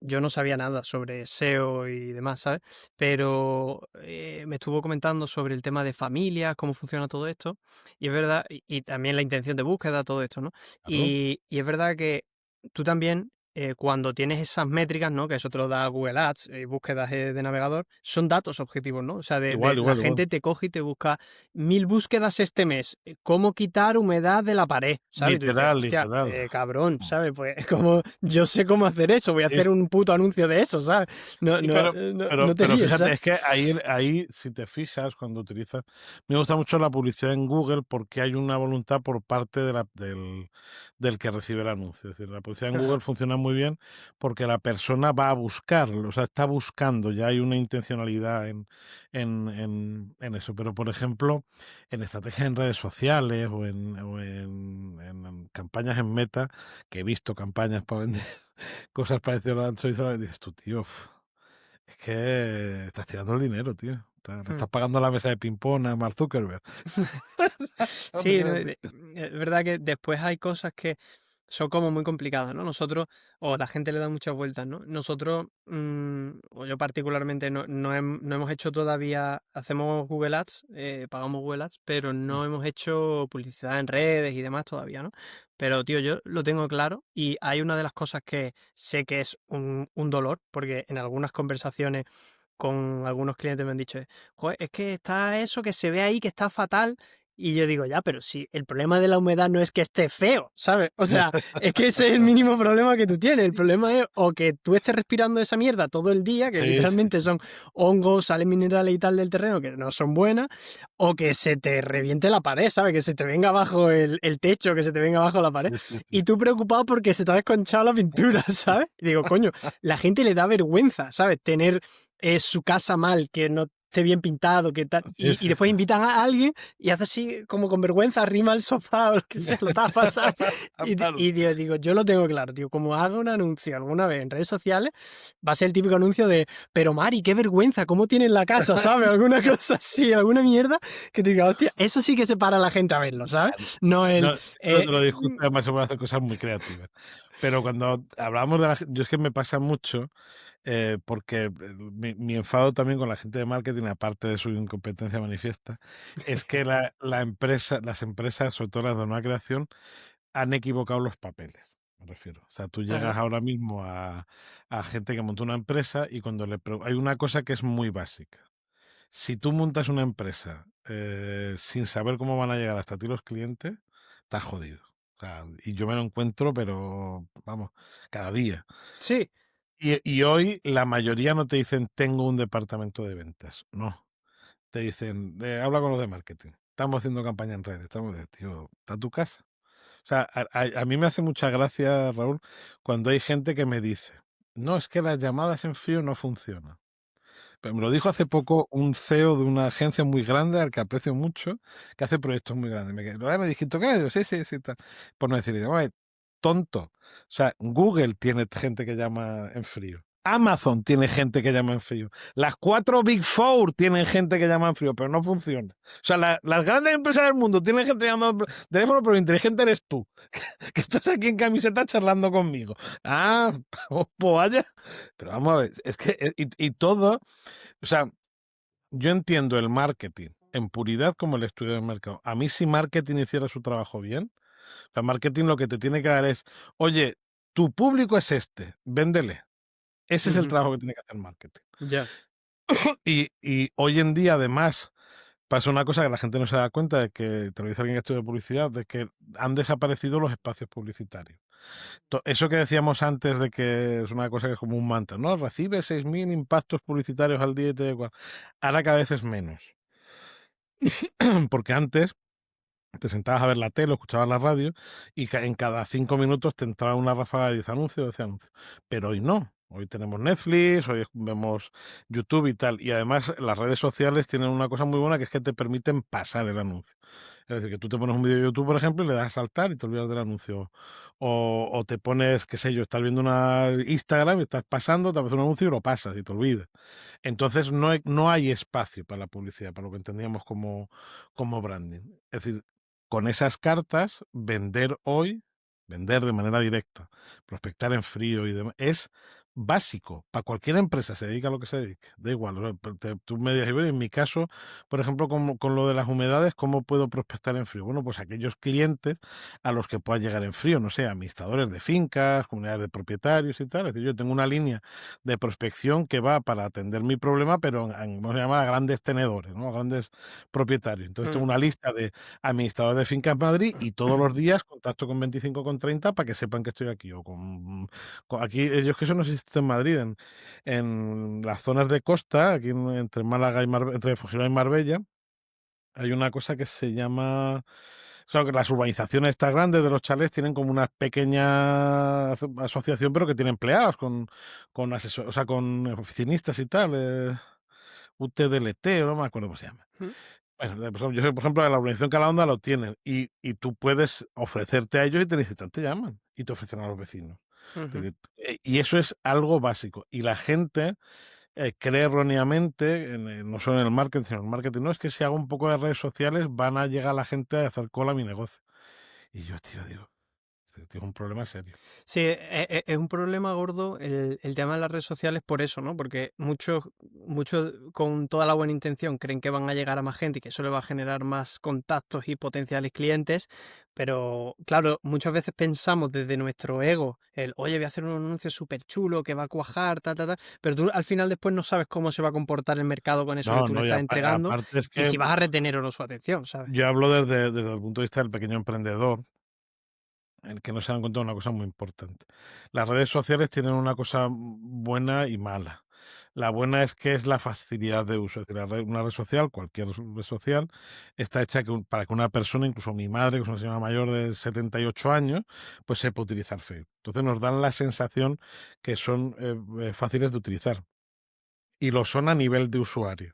yo no sabía nada sobre SEO y demás, ¿sabes? Pero me estuvo comentando sobre el tema de familias, cómo funciona todo esto, y es verdad, y también la intención de búsqueda, todo esto, ¿no?
Claro,
Y es verdad que tú también cuando tienes esas métricas, ¿no? Que eso te lo da Google Ads, búsquedas de navegador, son datos objetivos, ¿no? O sea,
igual,
la
igual, igual.
gente te coge y te busca 1000 búsquedas este mes. ¿Cómo quitar humedad de la pared? ¿Sabes? Y tú dices,
Literal,
hostia,
literal.
cabrón, ¿sabes? Pues como yo sé cómo hacer eso, voy a hacer
Es,
un puto anuncio de eso, ¿sabes? No,
y
no,
pero,
no,
pero,
no te
pero
líes,
fíjate,
¿sabes?
es que ahí, si te fijas, cuando utilizas, me gusta mucho la publicidad en Google porque hay una voluntad por parte del que recibe el anuncio. Es decir, la publicidad en Google
Ajá.
funciona muy muy bien porque la persona va a buscarlo, o sea, está buscando, ya hay una intencionalidad en eso. Pero, por ejemplo, en estrategias en redes sociales o en campañas en Meta, que he visto campañas para vender cosas parecidas a las tradicionales, dices tú, tío, es que estás tirando el dinero, tío. Le
Mm.
estás pagando la mesa de ping-pong a Mark Zuckerberg. No te
Sí,
quiero
no,
decir.
es verdad que después hay cosas que son como muy complicadas, ¿no? Nosotros, o la gente le da muchas vueltas, ¿no? Nosotros, o yo particularmente, no hemos hecho todavía, hacemos Google Ads, pagamos Google Ads, pero no hemos hecho publicidad en redes y demás todavía, ¿no? Pero, tío, yo lo tengo claro y hay una de las cosas que sé que es un dolor, porque en algunas conversaciones con algunos clientes me han dicho, "Joder, es que está eso que se ve ahí, que está fatal". Y yo digo, ya, pero si el problema de la humedad no es que esté feo, ¿sabes? O sea, es que ese es el mínimo problema que tú tienes. El problema es o que tú estés respirando esa mierda todo el día, que
Sí, sí,
literalmente son hongos, sales minerales y tal del terreno que no son buenas, o que se te reviente la pared, ¿sabes? Que se te venga abajo el techo, que se te venga abajo la pared.
sí, sí, sí.
Y tú preocupado porque se te ha desconchado la pintura, ¿sabes? Y digo, coño, la gente le da vergüenza, ¿sabes? Tener su casa mal, que no esté bien pintado, que tal.
Sí,
Y
sí,
después
sí.
invitan a alguien y hace así como con vergüenza, arrima el sofá o lo que sea, lo tapas, ¿sabes?
Total.
Y tío, digo, yo lo tengo claro, tío, como haga un anuncio alguna vez en redes sociales, va a ser el típico anuncio de, pero Mari, qué vergüenza, ¿cómo tienes la casa, ¿sabes? Alguna cosa así, alguna mierda, que te diga, hostia, eso sí que se para a la gente a verlo, ¿sabes? No el...
No, no te lo discuto, además se pueden hacer cosas muy creativas. Pero cuando hablamos de yo es que me pasa mucho, porque mi enfado también con la gente de marketing, aparte de su incompetencia manifiesta, es que las empresas, sobre todo las de nueva creación, han equivocado los papeles, me refiero. O sea, tú
Ajá.
llegas ahora mismo a gente que montó una empresa y cuando hay una cosa que es muy básica. Si tú montas una empresa sin saber cómo van a llegar hasta ti los clientes, estás jodido. O sea, y yo me lo encuentro, pero vamos, cada día.
Sí,
Y hoy la mayoría no te dicen tengo un departamento de ventas. No. Te dicen, habla con los de marketing. Estamos haciendo campaña en redes. Estamos de, tío, está tu casa. O sea, a mí me hace mucha gracia, Raúl, cuando hay gente que me dice, no, es que las llamadas en frío no funcionan. Pero me lo dijo hace poco un CEO de una agencia muy grande, al que aprecio mucho, que hace proyectos muy grandes. Me dijiste, ¿qué? Digo, sí, sí, sí, tal. Por no decir, digo, "Ay, tonto. O sea, Google tiene gente que llama en frío. Amazon tiene gente que llama en frío. Las 4 Big Four tienen gente que llama en frío, pero no funciona. O sea, las grandes empresas del mundo tienen gente llamando por teléfono, pero inteligente eres tú, que estás aquí en camiseta charlando conmigo. Ah, pues vaya. Pero vamos a ver, es que, y todo, o sea, yo entiendo el marketing en puridad como el estudio del mercado. A mí si marketing hiciera su trabajo bien, o sea, marketing lo que te tiene que dar es, oye, tu público es este, véndele. Ese es el
ujú,
trabajo que tiene que hacer marketing.
ya.
Y hoy en día, además, pasa una cosa que la gente no se da cuenta, de que te lo dice alguien que estudia publicidad, de que han desaparecido los espacios publicitarios. Eso que decíamos antes de que es una cosa que es como un mantra, ¿no? Recibe 6.000 impactos publicitarios al día y te igual. Ahora cada vez es menos. Porque antes te sentabas a ver la tele, escuchabas la radio y en cada 5 minutos te entraba una ráfaga de 10 anuncios, 12 anuncios. Pero hoy no. Hoy tenemos Netflix, hoy vemos YouTube y tal. Y además las redes sociales tienen una cosa muy buena que es que te permiten pasar el anuncio. Es decir, que tú te pones un vídeo de YouTube, por ejemplo, y le das a saltar y te olvidas del anuncio. O te pones, qué sé yo, estás viendo una Instagram y estás pasando, te aparece un anuncio y lo pasas y te olvidas. Entonces no hay espacio para la publicidad, para lo que entendíamos como branding. Es decir, con esas cartas, vender de manera directa, prospectar en frío y demás, es básico para cualquier empresa, se dedica a lo que se dedique, da igual. O sea, tú me dices, "Bueno, en mi caso, por ejemplo, con lo de las humedades, ¿cómo puedo prospectar en frío? Bueno, pues aquellos clientes a los que pueda llegar en frío, no sé, administradores de fincas, comunidades de propietarios y tal. Es decir, yo tengo una línea de prospección que va para atender mi problema, pero vamos a llamar a grandes tenedores, ¿no? A grandes propietarios. Entonces tengo
Mm.
una lista de administradores de fincas en Madrid y todos los días contacto con 25 con 30 para que sepan que estoy aquí. O aquí, ellos que eso no existe en Madrid, en las zonas de costa, aquí entre Málaga y entre Fuengirola y Marbella, hay una cosa que se llama O sea, que las urbanizaciones estas grandes de los chalés tienen como una pequeña asociación, pero que tiene empleados con o sea, con oficinistas y tal. UTDLT, o no me acuerdo cómo se llama.
Mm,
Bueno, yo sé, por ejemplo, de la urbanización Calahonda lo tienen y tú puedes ofrecerte a ellos y te necesitan, te llaman y te ofrecen a los vecinos.
ujú,
Y eso es algo básico. Y la gente cree erróneamente, no solo en el marketing, sino en el marketing, no es que si hago un poco de redes sociales van a llegar la gente a hacer cola a mi negocio. Y yo, tío, digo, es un problema serio.
sí, es un problema gordo el tema de las redes sociales por eso, ¿no? Porque muchos con toda la buena intención creen que van a llegar a más gente y que eso le va a generar más contactos y potenciales clientes, pero claro, muchas veces pensamos desde nuestro ego, oye, voy a hacer un anuncio súper chulo que va a cuajar, pero tú al final después no sabes cómo se va a comportar el mercado con eso que
No,
tú le
no, y
estás entregando
aparte es
y
que
si vas a retener o no su atención, ¿sabes?
yo hablo desde el punto de vista del pequeño emprendedor, el que no se dan cuenta de una cosa muy importante. Las redes sociales tienen una cosa buena y mala. La buena es que es la facilidad de uso. Es decir, una red social, cualquier red social, está hecha para que una persona, incluso mi madre, que es una señora mayor de 78 años, pues sepa utilizar Facebook. Entonces nos dan la sensación que son fáciles de utilizar. Y lo son a nivel de usuario.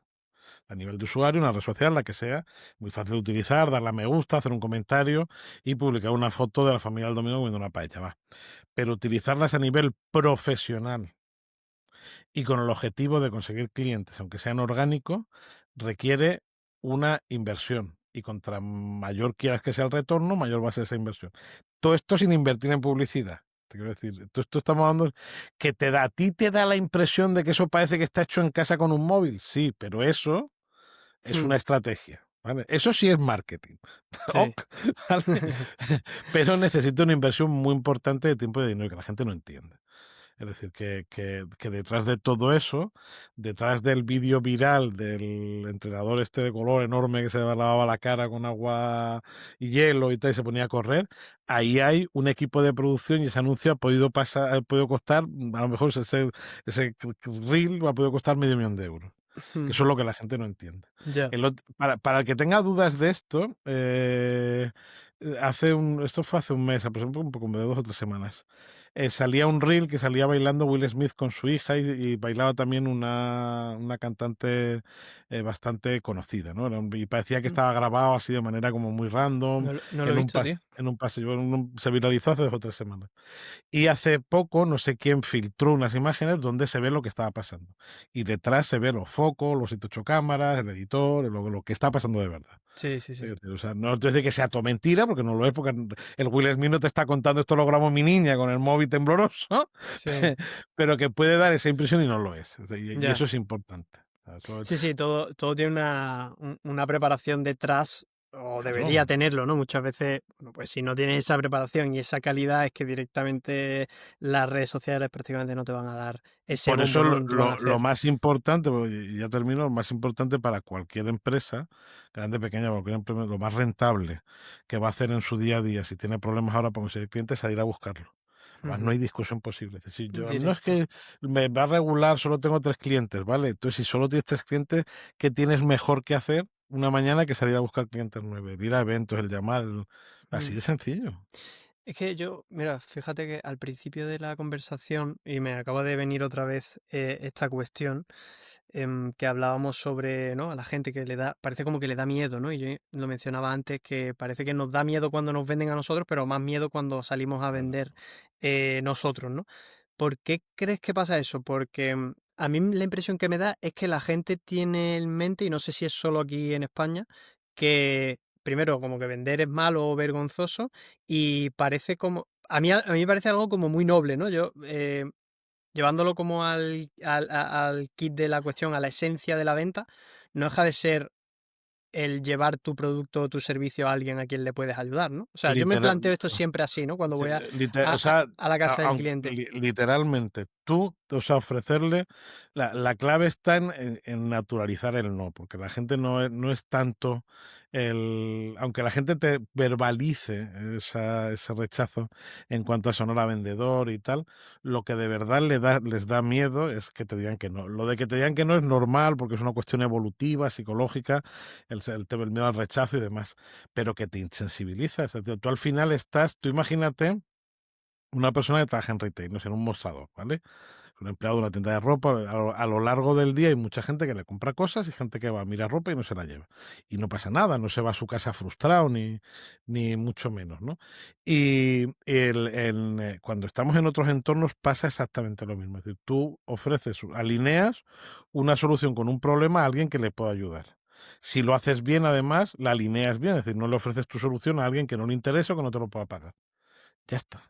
A nivel de usuario, una red social, la que sea, muy fácil de utilizar, darle a me gusta, hacer un comentario y publicar una foto de la familia del domingo comiendo una paella, va. Pero utilizarlas a nivel profesional y con el objetivo de conseguir clientes, aunque sean orgánicos, requiere una inversión. Y contra mayor quieras que sea el retorno, mayor va a ser esa inversión. Todo esto sin invertir en publicidad. Te quiero decir, todo esto estamos hablando que a ti te da la impresión de que eso parece que está hecho en casa con un móvil. Sí, pero eso es
Hmm,
una estrategia, ¿vale? Eso sí es marketing,
sí.
ok, ¿vale? Pero necesita una inversión muy importante de tiempo y de dinero que la gente no entiende. Es decir, que detrás de todo eso, detrás del vídeo viral del entrenador este de color enorme que se lavaba la cara con agua y hielo y tal y se ponía a correr, ahí hay un equipo de producción y ese anuncio ha podido costar, a lo mejor ese reel ha podido costar €500,000. Que
Hmm,
eso es lo que la gente no entiende.
ya.
Para el que tenga dudas de esto, esto fue hace un mes, por ejemplo, un poco como de 2 o 3 semanas. Salía un reel que salía bailando Will Smith con su hija y bailaba también una cantante bastante conocida, ¿no? Y parecía que
Hmm,
estaba grabado así de manera como muy random,
no lo he visto, tío.
en un pasillo, se viralizó hace 2 o 3 semanas. Y hace poco, no sé quién filtró unas imágenes donde se ve lo que estaba pasando. Y detrás se ve los focos, los 78 cámaras, el editor, lo que está pasando de verdad.
Sí, sí, sí.
O sea, no te dice que sea todo mentira, porque no lo es, porque el Will Smith no te está contando esto lo grabó mi niña con el móvil tembloroso,
Sí,
pero que puede dar esa impresión y no lo es. O sea, y
ya.
eso es importante. O sea,
Sí, sí, todo tiene una preparación detrás, o debería
claro.
tenerlo, ¿no? Muchas veces, bueno, pues si no tienes esa preparación y esa calidad, es que directamente las redes sociales prácticamente no te van a dar ese
Por
bombo,
eso
¿no? No te van a
lo
hacer.
más importante, y ya termino, lo más importante para cualquier empresa, grande, pequeña, cualquier empresa, lo más rentable que va a hacer en su día a día, si tiene problemas ahora para conseguir clientes, salir a buscarlo. Además, no
Ujú,
hay discusión posible. Es decir, a mí no es
directo.
que me va a regular, solo tengo 3 clientes, ¿vale? Entonces, si solo tienes 3 clientes, ¿qué tienes mejor que hacer una mañana que salir a buscar clientes nuevos? Ir a eventos, el llamar, así
Mm.
de sencillo.
Es que yo, mira, fíjate que al principio de la conversación, y me acaba de venir otra vez esta cuestión, que hablábamos sobre, ¿no? A la gente que le da, parece como que le da miedo, ¿no? Y yo lo mencionaba antes, que parece que nos da miedo cuando nos venden a nosotros, pero más miedo cuando salimos a
Claro.
vender nosotros, ¿no? ¿Por qué crees que pasa eso? Porque a mí la impresión que me da es que la gente tiene en mente, y no sé si es solo aquí en España, que primero como que vender es malo o vergonzoso y parece como... A mí me parece algo como muy noble, ¿no? Yo, llevándolo como al kit de la cuestión, a la esencia de la venta, no deja de ser el llevar tu producto o tu servicio a alguien a quien le puedes ayudar, ¿no? O sea, yo me
Literal,
planteo esto siempre así, ¿no? Cuando
sí,
voy
o sea,
a la casa del
aunque
cliente.
literalmente tú, o sea, ofrecerle, la clave está en naturalizar el no, porque la gente no es tanto aunque la gente te verbalice ese rechazo en cuanto a sonar a vendedor y tal, lo que de verdad les da miedo es que te digan que no. Lo de que te digan que no es normal, porque es una cuestión evolutiva, psicológica, el miedo al rechazo y demás, pero que te insensibiliza. O sea, tú al final tú imagínate una persona que trabaja en retail, no sé, en un mostrador, ¿vale? Un empleado de una tienda de ropa, a lo largo del día hay mucha gente que le compra cosas y gente que va a mirar ropa y no se la lleva. Y no pasa nada, no se va a su casa frustrado ni mucho menos, ¿no? Y cuando estamos en otros entornos pasa exactamente lo mismo. Es decir, tú alineas una solución con un problema a alguien que le pueda ayudar. Si lo haces bien, además, la alineas bien, es decir, no le ofreces tu solución a alguien que no le interesa o que no te lo pueda pagar. Ya está.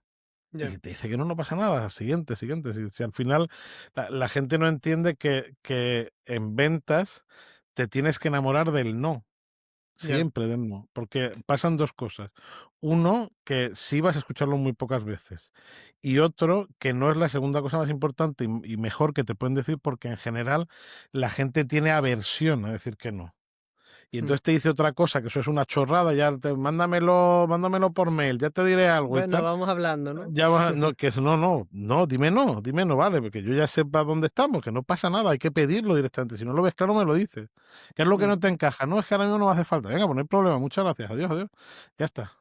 Y
Ya,
si te dice que no, no pasa nada. Siguiente, siguiente. Si al final la gente no entiende que en ventas te tienes que enamorar del no,
ya.
siempre del no, porque pasan dos cosas. Uno, que sí vas a escucharlo muy pocas veces. Y otro, que no es la segunda cosa más importante y mejor que te pueden decir, porque en general la gente tiene aversión a decir que no. Y
Mm.
entonces te dice otra cosa, que eso es una chorrada, mándamelo por mail, ya te diré algo y
Bueno,
tal.
vamos hablando, ¿no?
No, no, dime no, vale, porque yo ya sepa dónde estamos, que no pasa nada, hay que pedirlo directamente. Si no lo ves claro, me lo dices. ¿Qué es lo que
Mm.
no te encaja? No, es que ahora mismo no me hace falta. Venga, pues no hay problema, muchas gracias, adiós, adiós. Ya está.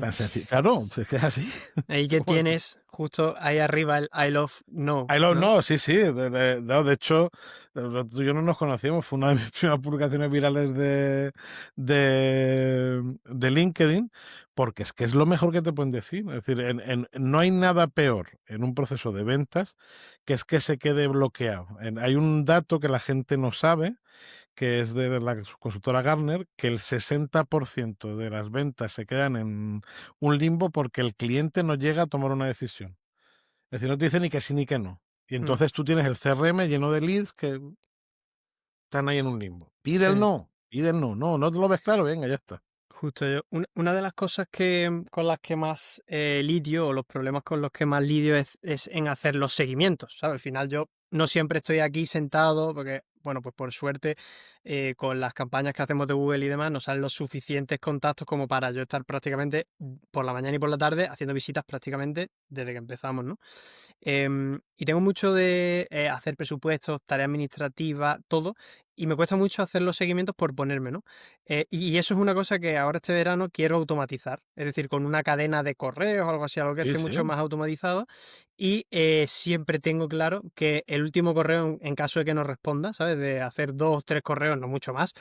Tan sencillo. Claro, es que es así.
Ahí que
Joder.
tienes justo ahí arriba el I love no,
I love
¿no?
no, sí, sí. De hecho, tú y yo no nos conocíamos. Fue una de mis primeras publicaciones virales de LinkedIn, porque es que es lo mejor que te pueden decir. Es decir, no hay nada peor en un proceso de ventas que es que se quede bloqueado. Hay un dato que la gente no sabe, que es de la consultora Gartner, que el 60% de las ventas se quedan en un limbo porque el cliente no llega a tomar una decisión. Es decir, no te dice ni que sí ni que no. Y
Mm.
entonces tú tienes el CRM lleno de leads que están ahí en un limbo.
Sí.
Pide el no. No, no te lo ves claro, venga, ya está.
Justo yo. Una de las cosas con las que más lidio, o los problemas con los que más lidio es en hacer los seguimientos, ¿sabes? Al final yo no siempre estoy aquí sentado, porque, bueno, pues por suerte, con las campañas que hacemos de Google y demás, nos salen los suficientes contactos como para yo estar prácticamente por la mañana y por la tarde haciendo visitas prácticamente desde que empezamos, ¿no? Y tengo mucho de hacer presupuestos, tareas administrativas, todo, y me cuesta mucho hacer los seguimientos por ponerme, ¿no? Y eso es una cosa que ahora este verano quiero automatizar, es decir, con una cadena de correos o algo así, algo que
Sí,
esté
sí.
mucho más automatizado. Y siempre tengo claro que el último correo, en caso de que no responda, ¿sabes? De hacer 2, 3 correos, no mucho más.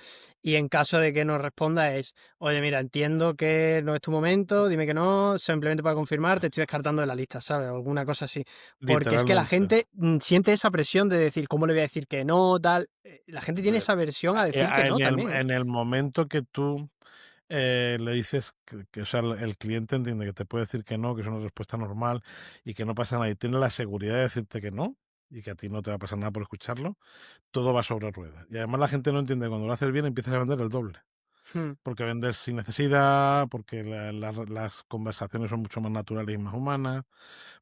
Y en caso de que no responda es, oye, mira, entiendo que no es tu momento, dime que no, simplemente para confirmar, te estoy descartando de la lista, ¿sabes? O alguna cosa así. Porque es que la
Literalmente.
gente siente esa presión de decir, ¿cómo le voy a decir que no? Tal. La gente tiene
Eh,
esa aversión a decir que no
En el,
también, ¿eh?
en el momento que tú le dices o sea, el cliente entiende que te puede decir que no, que es una respuesta normal y que no pasa nada y tiene la seguridad de decirte que no y que a ti no te va a pasar nada por escucharlo, todo va sobre ruedas. Y además la gente no entiende que cuando lo haces bien empiezas a vender el doble.
Hmm.
Porque vender sin necesidad, porque las conversaciones son mucho más naturales y más humanas,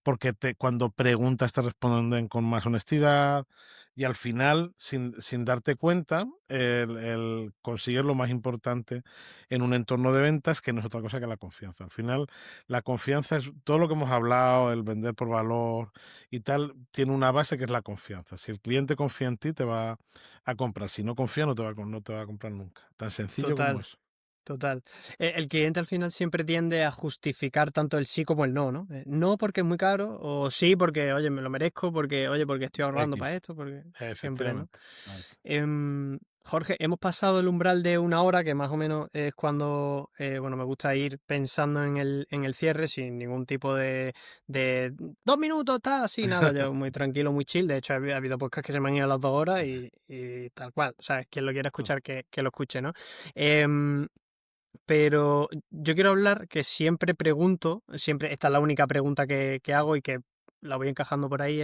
porque cuando preguntas te responden con más honestidad y al final, sin darte cuenta, consigues lo más importante en un entorno de ventas, que no es otra cosa que la confianza. Al final, la confianza es todo lo que hemos hablado, el vender por valor y tal, tiene una base que es la confianza. Si el cliente confía en ti, te va a comprar. Si no confía, no te va a comprar nunca. Tan sencillo como
Total.
eso.
Total. El cliente al final siempre tiende a justificar tanto el sí como el no, ¿no? No porque es muy caro, o sí porque, oye, me lo merezco, porque, oye, porque estoy ahorrando para
X.
esto, porque siempre, ¿no?
Efectivamente. Exactamente.
Jorge, hemos pasado el umbral de una hora, que más o menos es cuando, bueno, me gusta ir pensando en el cierre sin ningún tipo de 2 minutos, tal, así, nada, yo muy tranquilo, muy chill. De hecho, ha habido podcasts que se me han ido a las 2 horas y tal cual. O sea, quien lo quiera escuchar, que lo escuche, ¿no? Em, pero yo quiero hablar que siempre pregunto, siempre, esta es la única pregunta que hago y que la voy encajando por ahí,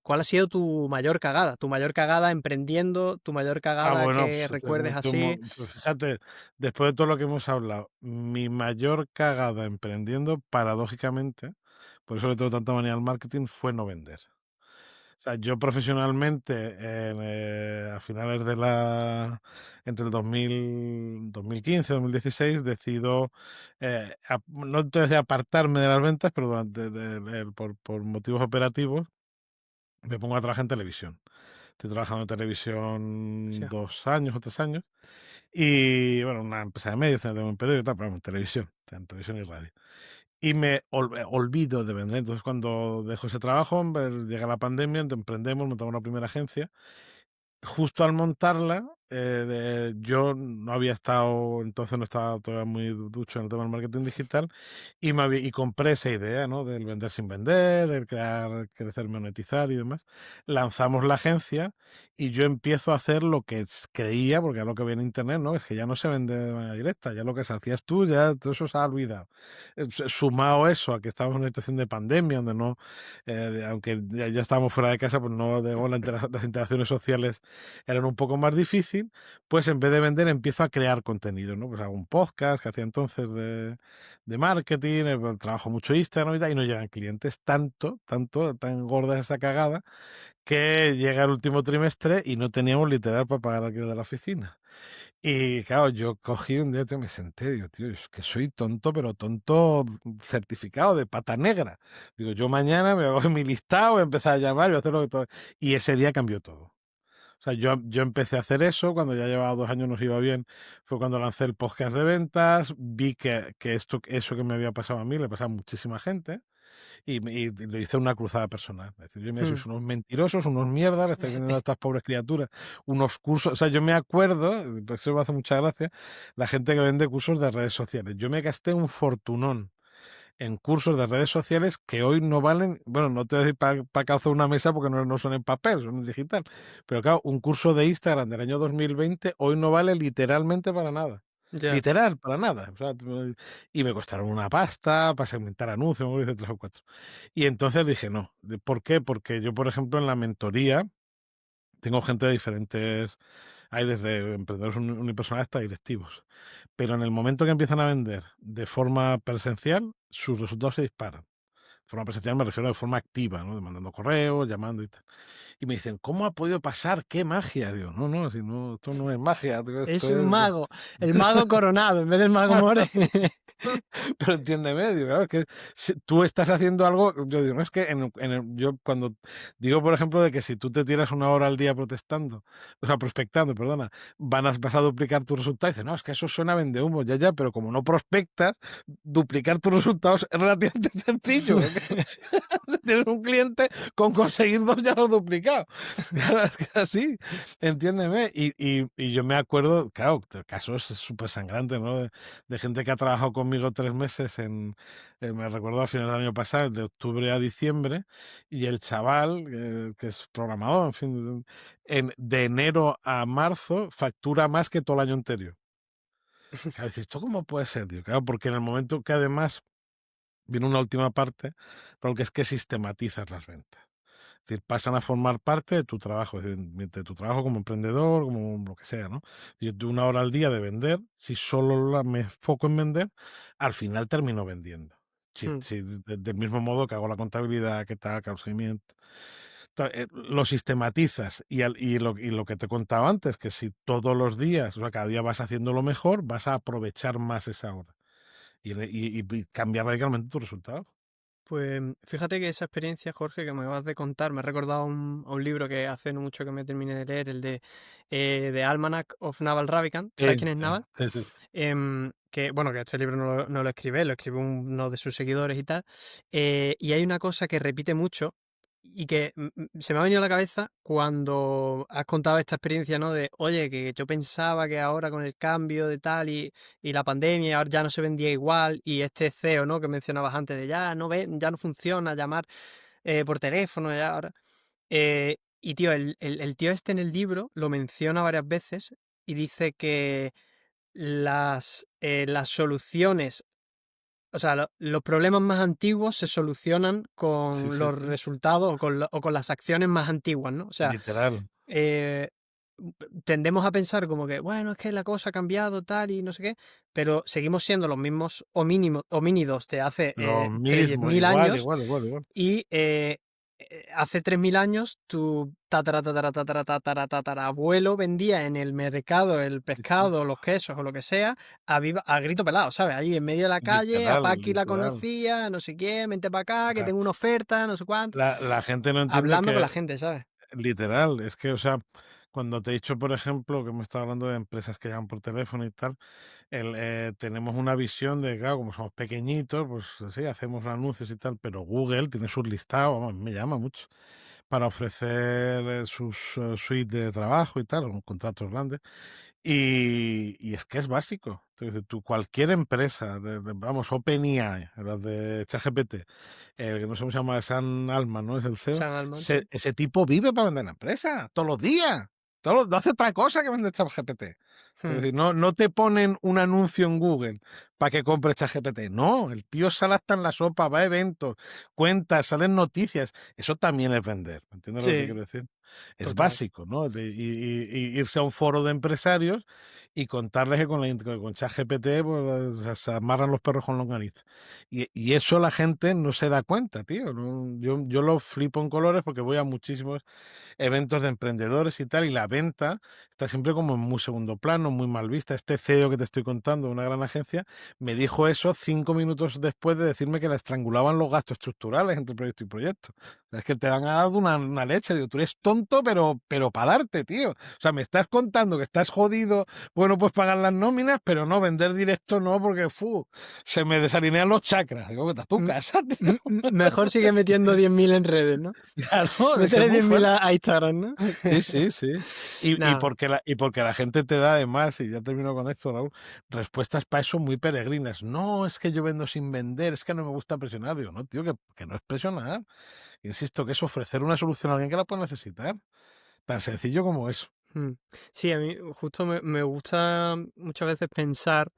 ¿cuál ha sido tu mayor cagada? Tu mayor cagada emprendiendo, tu mayor cagada
Bueno,
que
pues,
recuerdes así.
pues fíjate, después de todo lo que hemos hablado, mi mayor cagada emprendiendo, paradójicamente, por eso le tengo tanta manía al marketing, fue no vender. O sea, yo profesionalmente, a finales de entre el 2015 y 2016, decido, no te decía apartarme de las ventas, pero por motivos operativos, me pongo a trabajar en televisión. Estoy trabajando en televisión
Sí.
2 años o 3 años. Y bueno, una empresa de medios, tengo un periódico y tal, pero en televisión, en televisión y radio. Y me olvido de vender. Entonces, cuando dejo ese trabajo, llega la pandemia, emprendemos, montamos la primera agencia. Justo al montarla, yo no había estado, entonces no estaba todavía muy ducho en el tema del marketing digital, y compré esa idea, ¿no? Del vender sin vender, del crear, crecer, monetizar y demás. Lanzamos la agencia y yo empiezo a hacer lo que creía, porque es lo que ve en internet, ¿no? Es que ya no se vende de manera directa, ya lo que se hacías tú, ya todo eso se ha olvidado. Sumado eso a que estamos en una situación de pandemia, donde no, aunque ya estábamos fuera de casa, pues no, las interacciones sociales eran un poco más difícil, pues en vez de vender empiezo a crear contenido, ¿no? Pues hago un podcast que hacía entonces de marketing, pues, trabajo mucho Instagram y tal, y no llegan clientes. Tan gorda esa cagada, que llega el último trimestre y no teníamos literal para pagar alquiler de la oficina. Y claro, yo cogí un día, tío, me senté, digo, tío, es que soy tonto, pero tonto certificado de pata negra. Digo, yo mañana me hago mi listado, voy a empezar a llamar y voy a hacer lo que todo. Y ese día cambió todo. O sea, yo empecé a hacer eso cuando ya llevaba 2 años, nos iba bien. Fue cuando lancé el podcast de ventas, vi que eso que me había pasado a mí le pasaba a muchísima gente y le hice una cruzada personal. Es decir, yo me
Mm.
sois unos mentirosos, unos mierdas, le estáis vendiendo a estas pobres criaturas unos cursos. O sea, yo me acuerdo, pues eso me hace mucha gracia, la gente que vende cursos de redes sociales. Yo me gasté un fortunón en cursos de redes sociales que hoy no valen, bueno, no te voy a decir para calzar una mesa porque no son en papel, son en digital, pero claro, un curso de Instagram del año 2020 hoy no vale literalmente para nada.
Ya.
Literal, para nada. O sea, y me costaron una pasta para segmentar anuncios, me hice 3 o 4. Y entonces dije, no. ¿Por qué? Porque yo, por ejemplo, en la mentoría tengo gente de diferentes, hay desde emprendedores unipersonales hasta directivos. Pero en el momento que empiezan a vender de forma presencial, sus resultados se disparan. De forma presencial me refiero de forma activa, ¿no? De mandando correos, llamando y tal. Y me dicen, ¿cómo ha podido pasar? ¡Qué magia! Digo, no, si no, esto no es magia, digo,
Es
esto
un
es...
mago, el mago coronado en vez del mago more.
Pero entiéndeme, digo, claro, es que si tú estás haciendo algo, yo digo, no es que yo cuando digo, por ejemplo, de que si tú te tiras 1 hora al día protestando, o sea, prospectando, perdona, vas a duplicar tus resultados, y dices, no, es que eso suena a vendehumo, ya, pero como no prospectas, duplicar tus resultados es relativamente sencillo. Tienes un cliente, con conseguir 2 ya lo has duplicado. Claro, es que así, entiéndeme. Y yo me acuerdo, claro, de casos súper sangrantes, ¿no? De gente que ha trabajado conmigo 3 meses me recuerdo a finales del año pasado, de octubre a diciembre, y el chaval, que es programador, en fin, de enero a marzo, factura más que todo el año anterior. Claro, dices, ¿esto cómo puede ser, tío? Claro, porque en el momento que además viene una última parte, lo que es que sistematizas las ventas. Es decir, pasan a formar parte de tu trabajo, es decir, de tu trabajo como emprendedor, como lo que sea, ¿no? Yo tengo 1 hora al día de vender, si solo me enfoco en vender, al final termino vendiendo. Del mismo modo que hago la contabilidad, que tal, que hago el seguimiento. Lo sistematizas y lo que te he contado antes, que si todos los días, o sea, cada día vas haciendo lo mejor, vas a aprovechar más esa hora y cambiar radicalmente tus resultados.
Pues fíjate que esa experiencia, Jorge, que me acabas de contar, me ha recordado a un libro que hace no mucho que me terminé de leer, el de Almanac of Naval Ravikant. ¿Sabes
Sí,
quién es
sí,
Naval?
sí, sí.
Que bueno, que este libro no lo escribe, lo escribe uno de sus seguidores y tal. Y hay una cosa que repite mucho y que se me ha venido a la cabeza cuando has contado esta experiencia, ¿no? De, oye, que yo pensaba que ahora con el cambio de tal y la pandemia ahora ya no se vendía igual y este CEO, ¿no? Que mencionabas antes de ya no ven, ya no funciona llamar por teléfono, ya ahora. Y tío, el tío este en el libro lo menciona varias veces y dice que las soluciones, o sea, los problemas más antiguos se solucionan
Sí,
con
sí,
los
sí.
resultados o con las acciones más antiguas, ¿no? O sea,
Literal.
eh, tendemos a pensar como que, bueno, es que la cosa ha cambiado, tal y no sé qué, pero seguimos siendo los mismos homínidos de hace
Lo mismo,
3.000
igual,
años
igual, igual, igual.
y hace 3.000 años tu tatara abuelo vendía en el mercado el
Sí, sí.
pescado, los quesos o lo que sea a grito pelado, ¿sabes? Ahí en medio de la calle, a
Literal,
Paqui la
literal.
conocía, no sé quién, vente para acá, que
Claro.
tengo una oferta, no sé cuánto,
La gente no entiende
hablando con
que
la gente, ¿sabes?
literal, es que, o sea, cuando te he dicho, por ejemplo, que me estaba hablando de empresas que llaman por teléfono y tal, tenemos una visión de, claro, como somos pequeñitos, pues sí, hacemos anuncios y tal, pero Google tiene sus listados, vamos, me llama mucho, para ofrecer sus suites de trabajo y tal, o contratos grandes. Y es que es básico. Entonces, tú, cualquier empresa, vamos, OpenAI, las de ChatGPT, que no sé cómo se llama, Sam Altman, ¿no? Es el CEO.
San Alman, sí.
Ese tipo vive para vender la empresa, todos los días. No hace otra cosa que vender ChatGPT. Es
Hmm,
decir, no te ponen un anuncio en Google para que compres ChatGPT. No, el tío sale hasta en la sopa, va a eventos, cuenta, salen noticias. Eso también es vender. ¿Me entiendes lo que te
sí,
quiero decir? Es
total.
básico, ¿no? Y irse a un foro de empresarios y contarles que con ChatGPT pues, se amarran los perros con longaniza. Y eso la gente no se da cuenta, tío. Yo lo flipo en colores porque voy a muchísimos eventos de emprendedores y tal, y la venta está siempre como en muy segundo plano, muy mal vista. Este CEO que te estoy contando, de una gran agencia, me dijo eso 5 minutos después de decirme que le estrangulaban los gastos estructurales entre proyecto y proyecto. Es que te han dado una leche, digo, tú eres tonto, pero para darte, tío. O sea, me estás contando que estás jodido, bueno, pues pagar las nóminas, pero no, vender directo no, porque se me desalinean los chakras. Digo, vete a tu
M-
casa, tío.
Mejor sigue metiendo 10.000 en redes, ¿no?
Claro, es que es
Métele
muy
10.000
fuerte.
a Instagram, ¿no?
Sí, sí, sí.
Nada.
Porque la gente te da además, y ya termino con esto, Raúl, respuestas para eso muy peregrinas. No, es que yo vendo sin vender, es que no me gusta presionar. Digo, no, tío, que no es presionar. Insisto, que es ofrecer una solución a alguien que la puede necesitar. Tan sencillo como eso.
Mm. Sí, a mí justo me gusta muchas veces pensar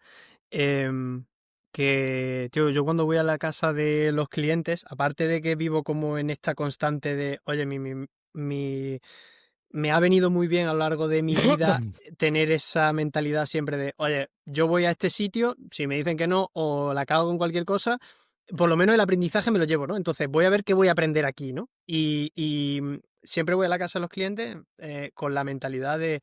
em, que, tío, yo cuando voy a la casa de los clientes, aparte de que vivo como en esta constante de, oye, mi- me ha venido muy bien a lo largo de mi vida tener esa mentalidad siempre de, oye, yo voy a este sitio, si me dicen que no o la cago con cualquier cosa, por lo menos el aprendizaje me lo llevo, ¿no? Entonces voy a ver qué voy a aprender aquí, ¿no? Y siempre voy a la casa de los clientes con la mentalidad de,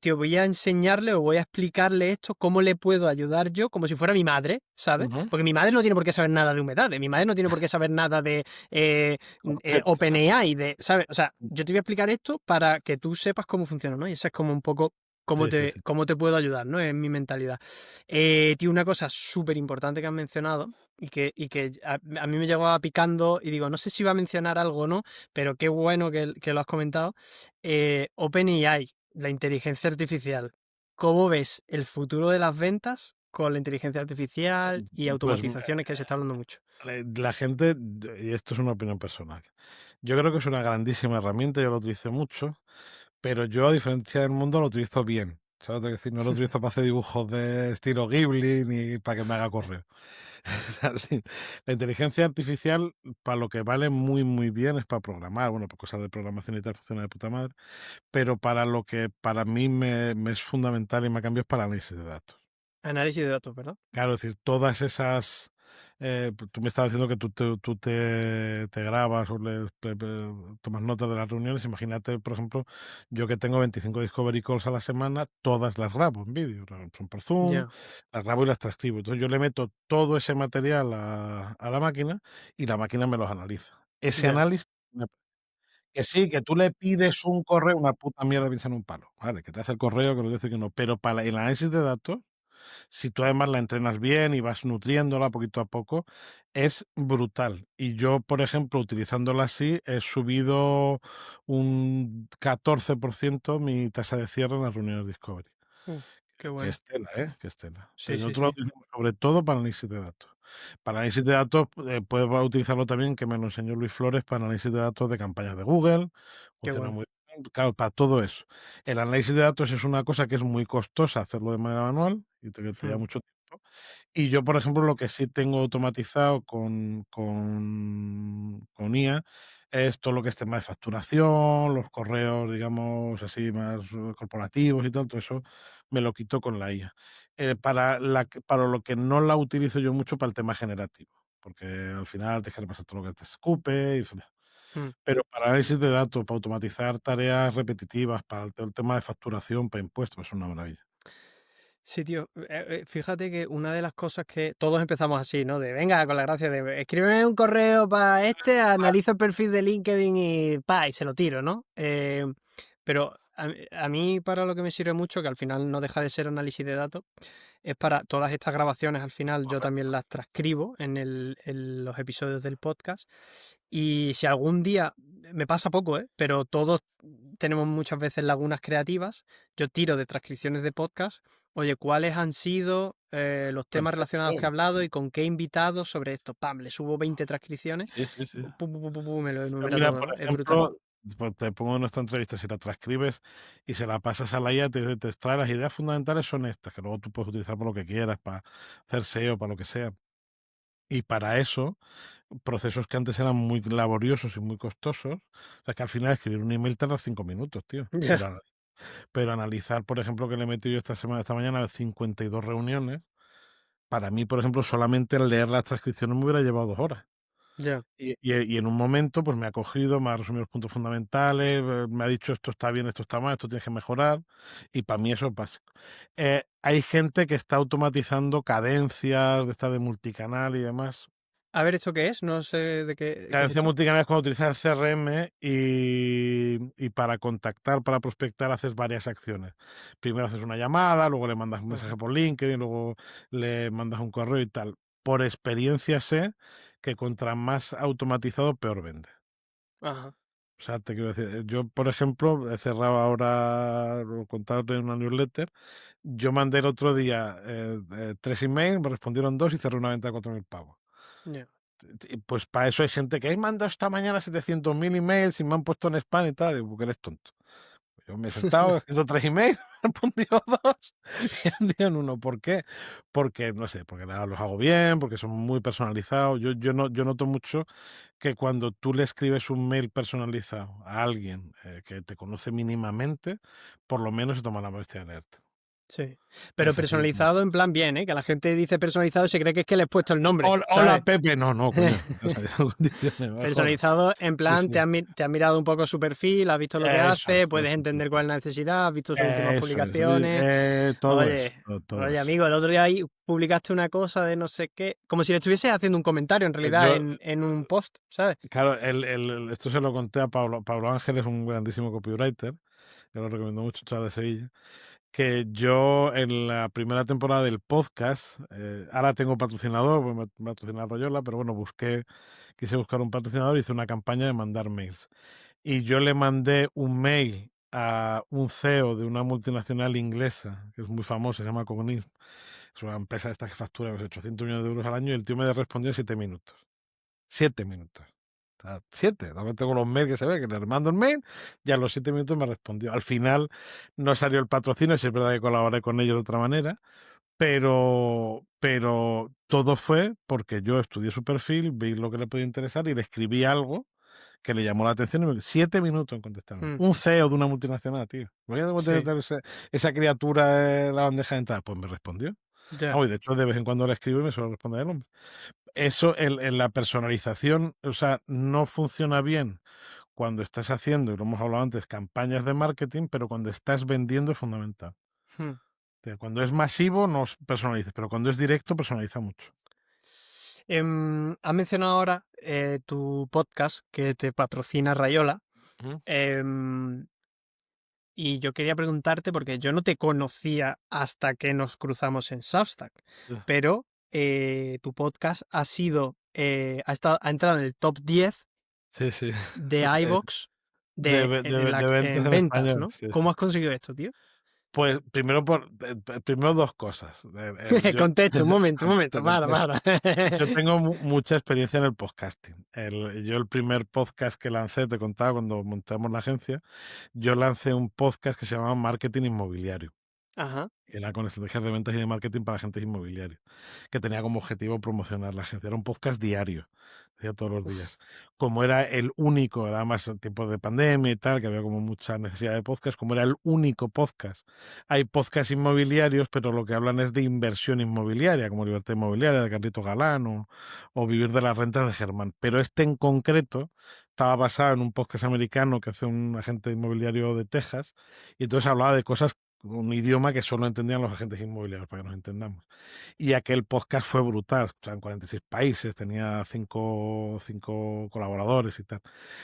tío, voy a enseñarle o voy a explicarle esto, cómo le puedo ayudar yo, como si fuera mi madre, ¿sabes?
Ujú.
Porque mi madre no tiene por qué saber nada de humedades, mi madre no tiene por qué saber nada de
Correcto.
OpenAI, ¿sabes? O sea, yo te voy a explicar esto para que tú sepas cómo funciona, ¿no? Y esa es como un poco
Sí, sí, sí.
cómo te puedo ayudar, ¿no? Es mi mentalidad. Tío, una cosa súper importante que has mencionado y que a mí me llevaba picando y digo, no sé si iba a mencionar algo o no, pero qué bueno que lo has comentado. OpenAI, la inteligencia artificial. ¿Cómo ves el futuro de las ventas con la inteligencia artificial y
Pues
automatizaciones que se está hablando mucho?
la gente, y esto es una opinión personal, yo creo que es una grandísima herramienta, yo lo utilizo mucho, pero yo, a diferencia del mundo, lo utilizo bien. ¿Sabes? Es decir, no lo utilizo para hacer dibujos de estilo Ghibli ni para que me haga correo. Así, la inteligencia artificial, para lo que vale muy, muy bien, es para programar. Bueno, para cosas de programación y tal, funciona de puta madre. Pero para lo que para mí me es fundamental y me cambio es para análisis de datos.
Análisis de datos, ¿verdad?
Claro, es decir, todas esas. Tú me estabas diciendo que tú te grabas o tomas notas de las reuniones. Imagínate, por ejemplo, yo que tengo 25 Discovery Calls a la semana, todas las grabo en vídeo. Son por Zoom,
Ya,
las grabo y las transcribo. Entonces yo le meto todo ese material a la máquina y la máquina me los analiza. Ese
ya.
análisis, que sí, que tú le pides un correo, una puta mierda piensa en un palo. Vale, que te hace el correo, que no dice que no. Pero para el análisis de datos si tú además la entrenas bien y vas nutriéndola poquito a poco, es brutal. Y yo, por ejemplo, utilizándola así, he subido un 14% mi tasa de cierre en las reuniones Discovery.
Uh, qué
Que
bueno.
es tela, ¿eh? Que es tela.
Sí,
Entonces
sí,
nosotros lo
sí.
utilizamos sobre todo para análisis de datos. Para análisis de datos, puedes utilizarlo también, que me lo enseñó Luis Flores, para análisis de datos de campañas de Google.
Qué
Funciona
bueno.
muy bien. Claro, para todo eso. El análisis de datos es una cosa que es muy costosa hacerlo de manera manual y te lleva
Mm,
mucho tiempo. tiempo. Y yo, por ejemplo, lo que sí tengo automatizado con IA es todo lo que es tema de facturación, los correos, digamos, así más corporativos y tal, todo eso me lo quito con la IA. Para lo que no la utilizo yo mucho para el tema generativo, porque al final tienes que repasar todo lo que te escupe.
Mm.
Pero para análisis de datos, para automatizar tareas repetitivas, para el tema de facturación, para impuestos, es una maravilla.
Sí, tío. Fíjate que una de las cosas que todos empezamos así, ¿no? De venga, con la gracia de escríbeme un correo para analizo el perfil de LinkedIn y se lo tiro, ¿no? Pero a mí para lo que me sirve mucho, que al final no deja de ser análisis de datos, es para todas estas grabaciones al final yo también las transcribo en los episodios del podcast y si algún día, me pasa poco, pero todos tenemos muchas veces lagunas creativas, yo tiro de transcripciones de podcast, oye, ¿cuáles han sido los temas relacionados que he
Perfecto.
hablado y con qué invitados sobre esto? ¡Pam! Le subo 20 transcripciones,
Sí, sí, sí.
pum, pum, pum, pum, pum, me lo enumera
Mira,
todo,
por
¿no? Es brutal.
ejemplo, pues te pongo nuestra entrevista, si la transcribes y se la pasas a la IA, te extrae las ideas fundamentales son estas, que luego tú puedes utilizar para lo que quieras, para hacer SEO, para lo que sea. Y para eso, procesos que antes eran muy laboriosos y muy costosos, o sea, que al final escribir un email tarda 5 minutos, tío.
Ya,
Pero analizar, por ejemplo, que le he metido yo esta mañana 52 reuniones, para mí, por ejemplo, solamente el leer las transcripciones me hubiera llevado 2 horas.
ya.
Y en un momento, pues me ha cogido, me ha resumido los puntos fundamentales, me ha dicho esto está bien, esto está mal, esto tienes que mejorar, y para mí eso es básico. Hay gente que está automatizando cadencias de esta de multicanal y demás.
A ver, ¿esto qué es? No sé de qué es
Cadencia
esto.
multicanal es cuando utilizas el CRM y para contactar, para prospectar, haces varias acciones. Primero haces una llamada, luego le mandas un mensaje
Ajá,
por LinkedIn, luego le mandas un correo y tal. Por experiencia sé que contra más automatizado, peor vende.
ajá,
O sea, te quiero decir, yo, por ejemplo, he cerrado ahora, lo he contado en una newsletter, yo mandé el otro día 3 emails, me respondieron 2 y cerré una venta de 4.000 pavos.
ya.
Pues para eso hay gente que he mandado esta mañana 700.000 emails y me han puesto en spam y tal, digo, porque eres tonto. Yo me he sentado, he escrito 3 emails, he respondido 2 y han dicho en uno. ¿Por qué? Porque, no sé, porque los hago bien, porque son muy personalizados. Yo noto mucho que cuando tú le escribes un mail personalizado a alguien que te conoce mínimamente, por lo menos se toma la molestia de leerte.
Sí. Pero
Ese tipo de
personalizado en plan bien, ¿eh? Que la gente dice personalizado y se cree que es que le he puesto el nombre,
Hola, hola,
¿sabes?
Pepe. No, no, coño. Condiciones, mejor.
Personalizado en
Sí,
plan,
sí.
te has mirado un poco su perfil, has visto lo que hace, puedes entender cuál es la necesidad, has visto sus últimas
Eso es.
publicaciones.
Todo eso,
Oye,
todo
oye,
eso.
amigo, el otro día ahí publicaste una cosa de no sé qué, como si le estuviese haciendo un comentario en realidad
Yo,
en un post, ¿sabes?
claro, esto se lo conté a Pablo. Pablo Ángel es un grandísimo copywriter, que lo recomiendo mucho, chaval de Sevilla. Que yo en la primera temporada del podcast, ahora tengo patrocinador, pues me patrocina Royola, pero bueno, quise buscar un patrocinador y hice una campaña de mandar mails. Y yo le mandé un mail a un CEO de una multinacional inglesa, que es muy famosa, se llama Cogniz. Es una empresa de estas que factura los 800 millones de euros al año y el tío me respondió en 7 minutos. 7 minutos. O sea, 7. También tengo los mails que se ve, que le mando un mail y a los 7 minutos me respondió. Al final no salió el patrocinio, si es verdad que colaboré con ellos de otra manera, pero todo fue porque yo estudié su perfil, vi lo que le podía interesar y le escribí algo que le llamó la atención y 7 minutos en contestarme.
Mm,
Un CEO de una multinacional, tío. ¿Voy a
sí,
tener esa criatura en la bandeja de entrada? Pues me respondió.
ya.
Ah, y de hecho, de vez en cuando le escribo y me suele responder el hombre. Eso, en la personalización, o sea, no funciona bien cuando estás haciendo, y lo hemos hablado antes, campañas de marketing, pero cuando estás vendiendo es fundamental.
Mm.
O sea, cuando es masivo, no personalices, pero cuando es directo, personaliza mucho.
Has mencionado ahora tu podcast que te patrocina Rayola.
Ujú.
em, Y yo quería preguntarte, porque yo no te conocía hasta que nos cruzamos en Substack,
Sí,
pero tu podcast ha entrado en el top 10
sí. Sí.
de
De,
iVoox
de ventas
en
en
ventas,
español,
¿no?
sí.
¿Cómo has conseguido esto, tío?
Pues primero dos cosas. Yo,
Contesto, un momento,
te contesto.
para.
Yo tengo mucha experiencia en el podcasting. Yo el primer podcast que lancé, te contaba cuando montamos la agencia, yo lancé un podcast que se llamaba Marketing Inmobiliario.
Ajá.
Era con estrategias de ventas y de marketing para agentes inmobiliarios, que tenía como objetivo promocionar la agencia. Era un podcast diario, hacía todos los días.
Uf.
Como era el único, además en tiempos de pandemia y tal, que había como mucha necesidad de podcast, como era el único podcast. Hay podcasts inmobiliarios, pero lo que hablan es de inversión inmobiliaria, como Libertad Inmobiliaria de Carlito Galán o Vivir de las rentas de Germán. Pero este en concreto estaba basado en un podcast americano que hace un agente inmobiliario de Texas, y entonces hablaba de cosas, un idioma que solo entendían los agentes inmobiliarios, para que nos entendamos. Y aquel podcast fue brutal, o sea, en 46 países, tenía cinco colaboradores y tal.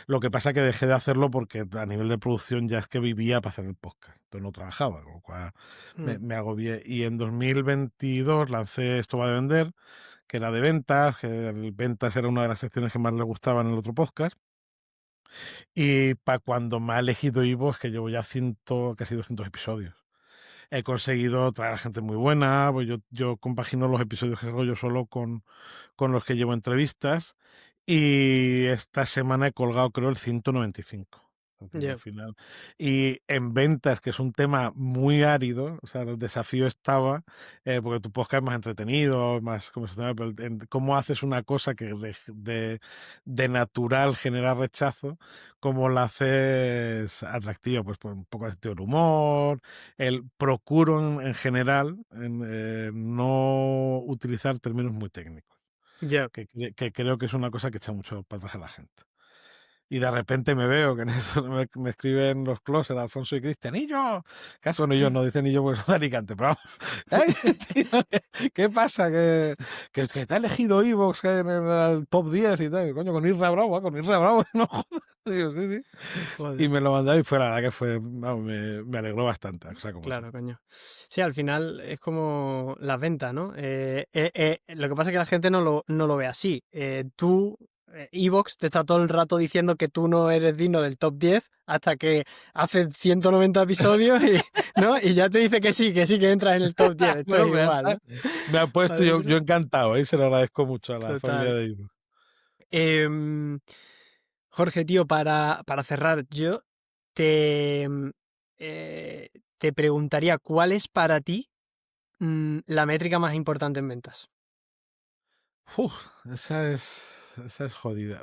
Lo que pasa es que dejé de hacerlo porque a nivel de producción ya es que vivía para hacer el podcast, entonces no trabajaba, con lo cual
Mm.
me agobié. Y en 2022 lancé Esto va de vender, que era de ventas, que el ventas era una de las secciones que más le gustaban en el otro podcast. Y para cuando me ha elegido Ivo, que llevo ya casi 200 episodios. He conseguido traer a gente muy buena, pues yo compagino los episodios que hago yo solo con los que llevo entrevistas, y esta semana he colgado creo el 195. Entonces, al
Ya.
final. Y en ventas, que es un tema muy árido, o sea, el desafío estaba, porque tu podcast es más entretenido, más conversacional, pero cómo haces una cosa que de natural genera rechazo, cómo la haces atractiva, pues por un poco de sentido del humor, procuro en general no utilizar términos muy técnicos,
Ya.
que creo que es una cosa que echa mucho para atrás a la gente. Y de repente me veo que en eso me escriben los closers, Alfonso y Cristian, y yo, caso no yo, no dicen ni yo porque son Alicante, pero vamos, "Ey, tío, ¿qué pasa? Que te ha elegido Evox en el top 10 y tal, coño, con Isra Bravo, no jodas". Digo, sí, sí. Y
Joder.
me lo mandaron y fue la verdad que fue, vamos, me alegró bastante, o sea, como son.
Claro, coño. Sí, al final es como las ventas, ¿no? Lo que pasa es que la gente no lo ve así. Tú, Evox, te está todo el rato diciendo que tú no eres digno del top 10 hasta que hace 190 episodios y, ¿no? Y ya te dice que sí, que entras en el top 10. Esto es
Bueno, pues ya
igual,
está.
¿no?
Me ha puesto yo
Adentro.
encantado, y se lo agradezco mucho a la familia
Total.
de Ivo.
Em, Jorge, tío, para cerrar, yo te, te preguntaría, ¿cuál es para ti la métrica más importante en ventas?
Uf, esa es jodida.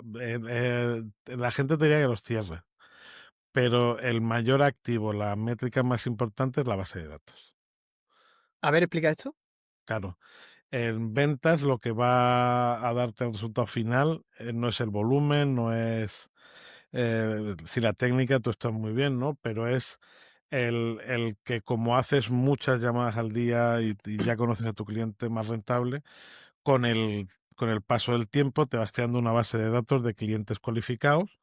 La gente te diría que los cierre, pero el mayor activo, la métrica más importante es la base de datos.
A ver, explica esto.
Claro, en ventas lo que va a darte el resultado final no es el volumen, no es si la técnica, tú estás muy bien, ¿no? Pero es el que como haces muchas llamadas al día y ya conoces a tu cliente más rentable, con el, con el paso del tiempo te vas creando una base de datos de clientes cualificados,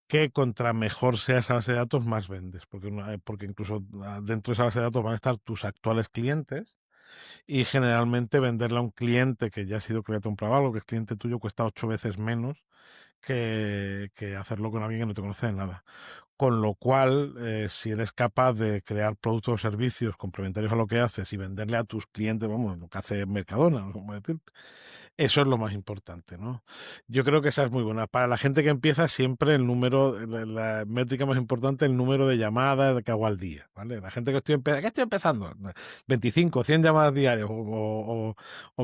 que contra mejor sea esa base de datos, más vendes, porque incluso dentro de esa base de datos van a estar tus actuales clientes, y generalmente venderle a un cliente que ya ha sido cliente de un algo, que es cliente tuyo, cuesta 8 veces menos que hacerlo con alguien que no te conoce de nada. Con lo cual, si eres capaz de crear productos o servicios complementarios a lo que haces y venderle a tus clientes, vamos, lo que hace Mercadona, no sé cómo decirte, eso es lo más importante, ¿no? Yo creo que esa es muy buena. Para la gente que empieza, siempre la métrica más importante, el número de llamadas que hago al día, ¿vale? La gente que estoy empezando, 25, 100 llamadas diarias o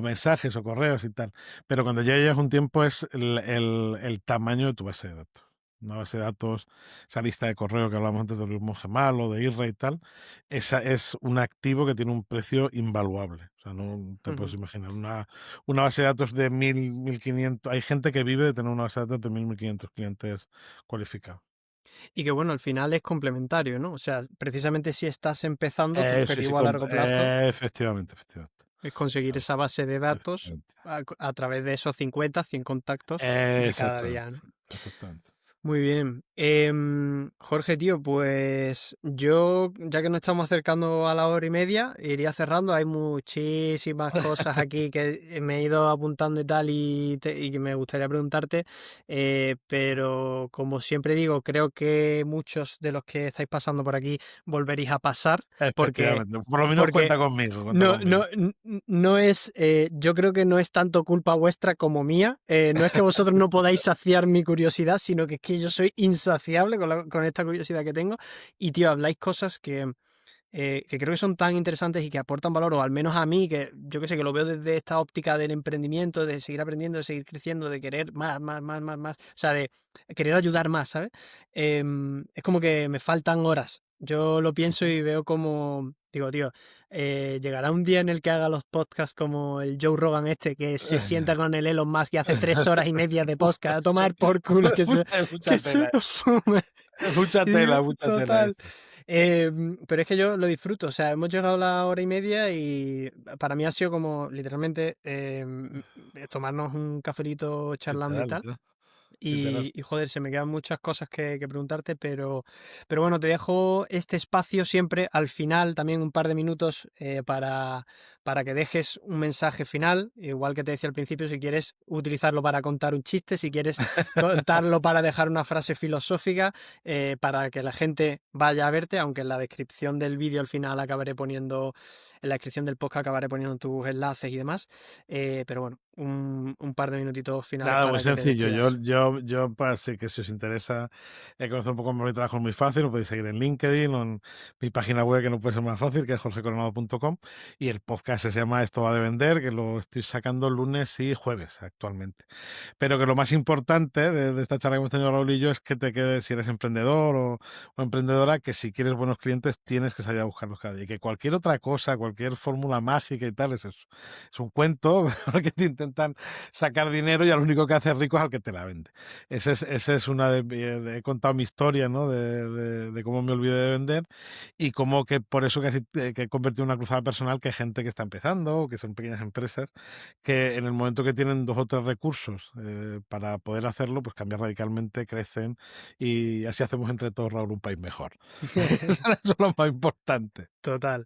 mensajes o correos y tal. Pero cuando ya llevas un tiempo es el tamaño de tu base de datos. Una base de datos, esa lista de correo que hablamos antes de Luis Monge Malo, de IRRA y tal, esa es un activo que tiene un precio invaluable. O sea, no te puedes
Ujú.
imaginar una base de datos de 1.500. Hay gente que vive de tener una base de datos de 1.500 clientes cualificados.
Y que bueno, al final es complementario, ¿no? O sea, precisamente si estás empezando, tu
Sí, sí,
objetivo a largo plazo
efectivamente, efectivamente.
es conseguir esa base de datos
Efectivamente.
a través de esos 50, 100 contactos de cada día,
Exactamente.
¿no?
Exactamente.
Muy bien. Jorge, tío, pues yo, ya que nos estamos acercando a la hora y media, iría cerrando. Hay muchísimas cosas aquí que me he ido apuntando y tal, y que me gustaría preguntarte. Pero como siempre digo, creo que muchos de los que estáis pasando por aquí volveréis a pasar, porque,
Efectivamente. Por lo menos
porque
cuenta conmigo, cuenta
no,
conmigo.
no, no es, yo creo que no es tanto culpa vuestra como mía. No es que vosotros no podáis saciar mi curiosidad, sino que es que yo soy insaciable con esta curiosidad que tengo. Y, tío, habláis cosas que que creo que son tan interesantes y que aportan valor, o al menos a mí, que yo que sé, que lo veo desde esta óptica del emprendimiento, de seguir aprendiendo, de seguir creciendo, de querer más, más, más, más, más, o sea, de querer ayudar más, ¿sabes? Es como que me faltan horas. Yo lo pienso y veo como, digo, tío, llegará un día en el que haga los podcasts como el Joe Rogan este, que se sienta con el Elon Musk y hace 3 horas y media de podcast a tomar por culo,
Mucha
que se
tela,
lo fume.
mucha
Y digo,
tela, mucha tela
total.
eso.
Pero es que yo lo disfruto, o sea, hemos llegado a la hora y media y para mí ha sido como literalmente tomarnos un cafelito charlando y
Literal,
tal.
literal, literal.
Y joder, se me quedan muchas cosas que preguntarte, pero bueno, te dejo este espacio siempre al final, también un par de minutos para que dejes un mensaje final, igual que te decía al principio, si quieres utilizarlo para contar un chiste, si quieres contarlo para dejar una frase filosófica, para que la gente vaya a verte, aunque en la descripción del vídeo al final acabaré poniendo, en la descripción del podcast acabaré poniendo tus enlaces y demás, pero bueno, un par de minutitos finales
Nada, muy
para que te
sencillo.
despidas.
Para sí que si os interesa conocer un poco más mi trabajo es muy fácil, lo podéis seguir en LinkedIn o en mi página web, que no puede ser más fácil, que es jorgecoronado.com. Y el podcast se llama Esto va de vender, que lo estoy sacando lunes y jueves actualmente. Pero que lo más importante de esta charla que hemos tenido Raúl y yo es que te quedes, si eres emprendedor o emprendedora, que si quieres buenos clientes tienes que salir a buscarlos cada día. Y que cualquier otra cosa, cualquier fórmula mágica y tal, es eso. Es un cuento que te intentan sacar dinero y al único que hace rico es al que te la vende. Ese es una he contado mi historia, ¿no? De cómo me olvidé de vender y cómo que por eso casi que he convertido en una cruzada personal que hay gente que está empezando, o que son pequeñas empresas, que en el momento que tienen 2 o 3 recursos para poder hacerlo, pues cambian radicalmente, crecen y así hacemos entre todos, Raúl, un país mejor. Eso es lo más importante.
Total.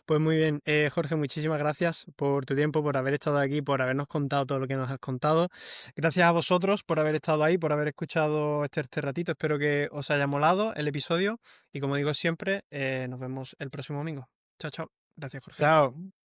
Pues muy bien, Jorge, muchísimas gracias por tu tiempo, por haber estado aquí, por habernos contado todo lo que nos has contado. Gracias a vosotros por haber estado ahí, por haber escuchado este ratito. Espero que os haya molado el episodio y como digo siempre, nos vemos el próximo domingo. Chao, chao. Gracias, Jorge.
Chao.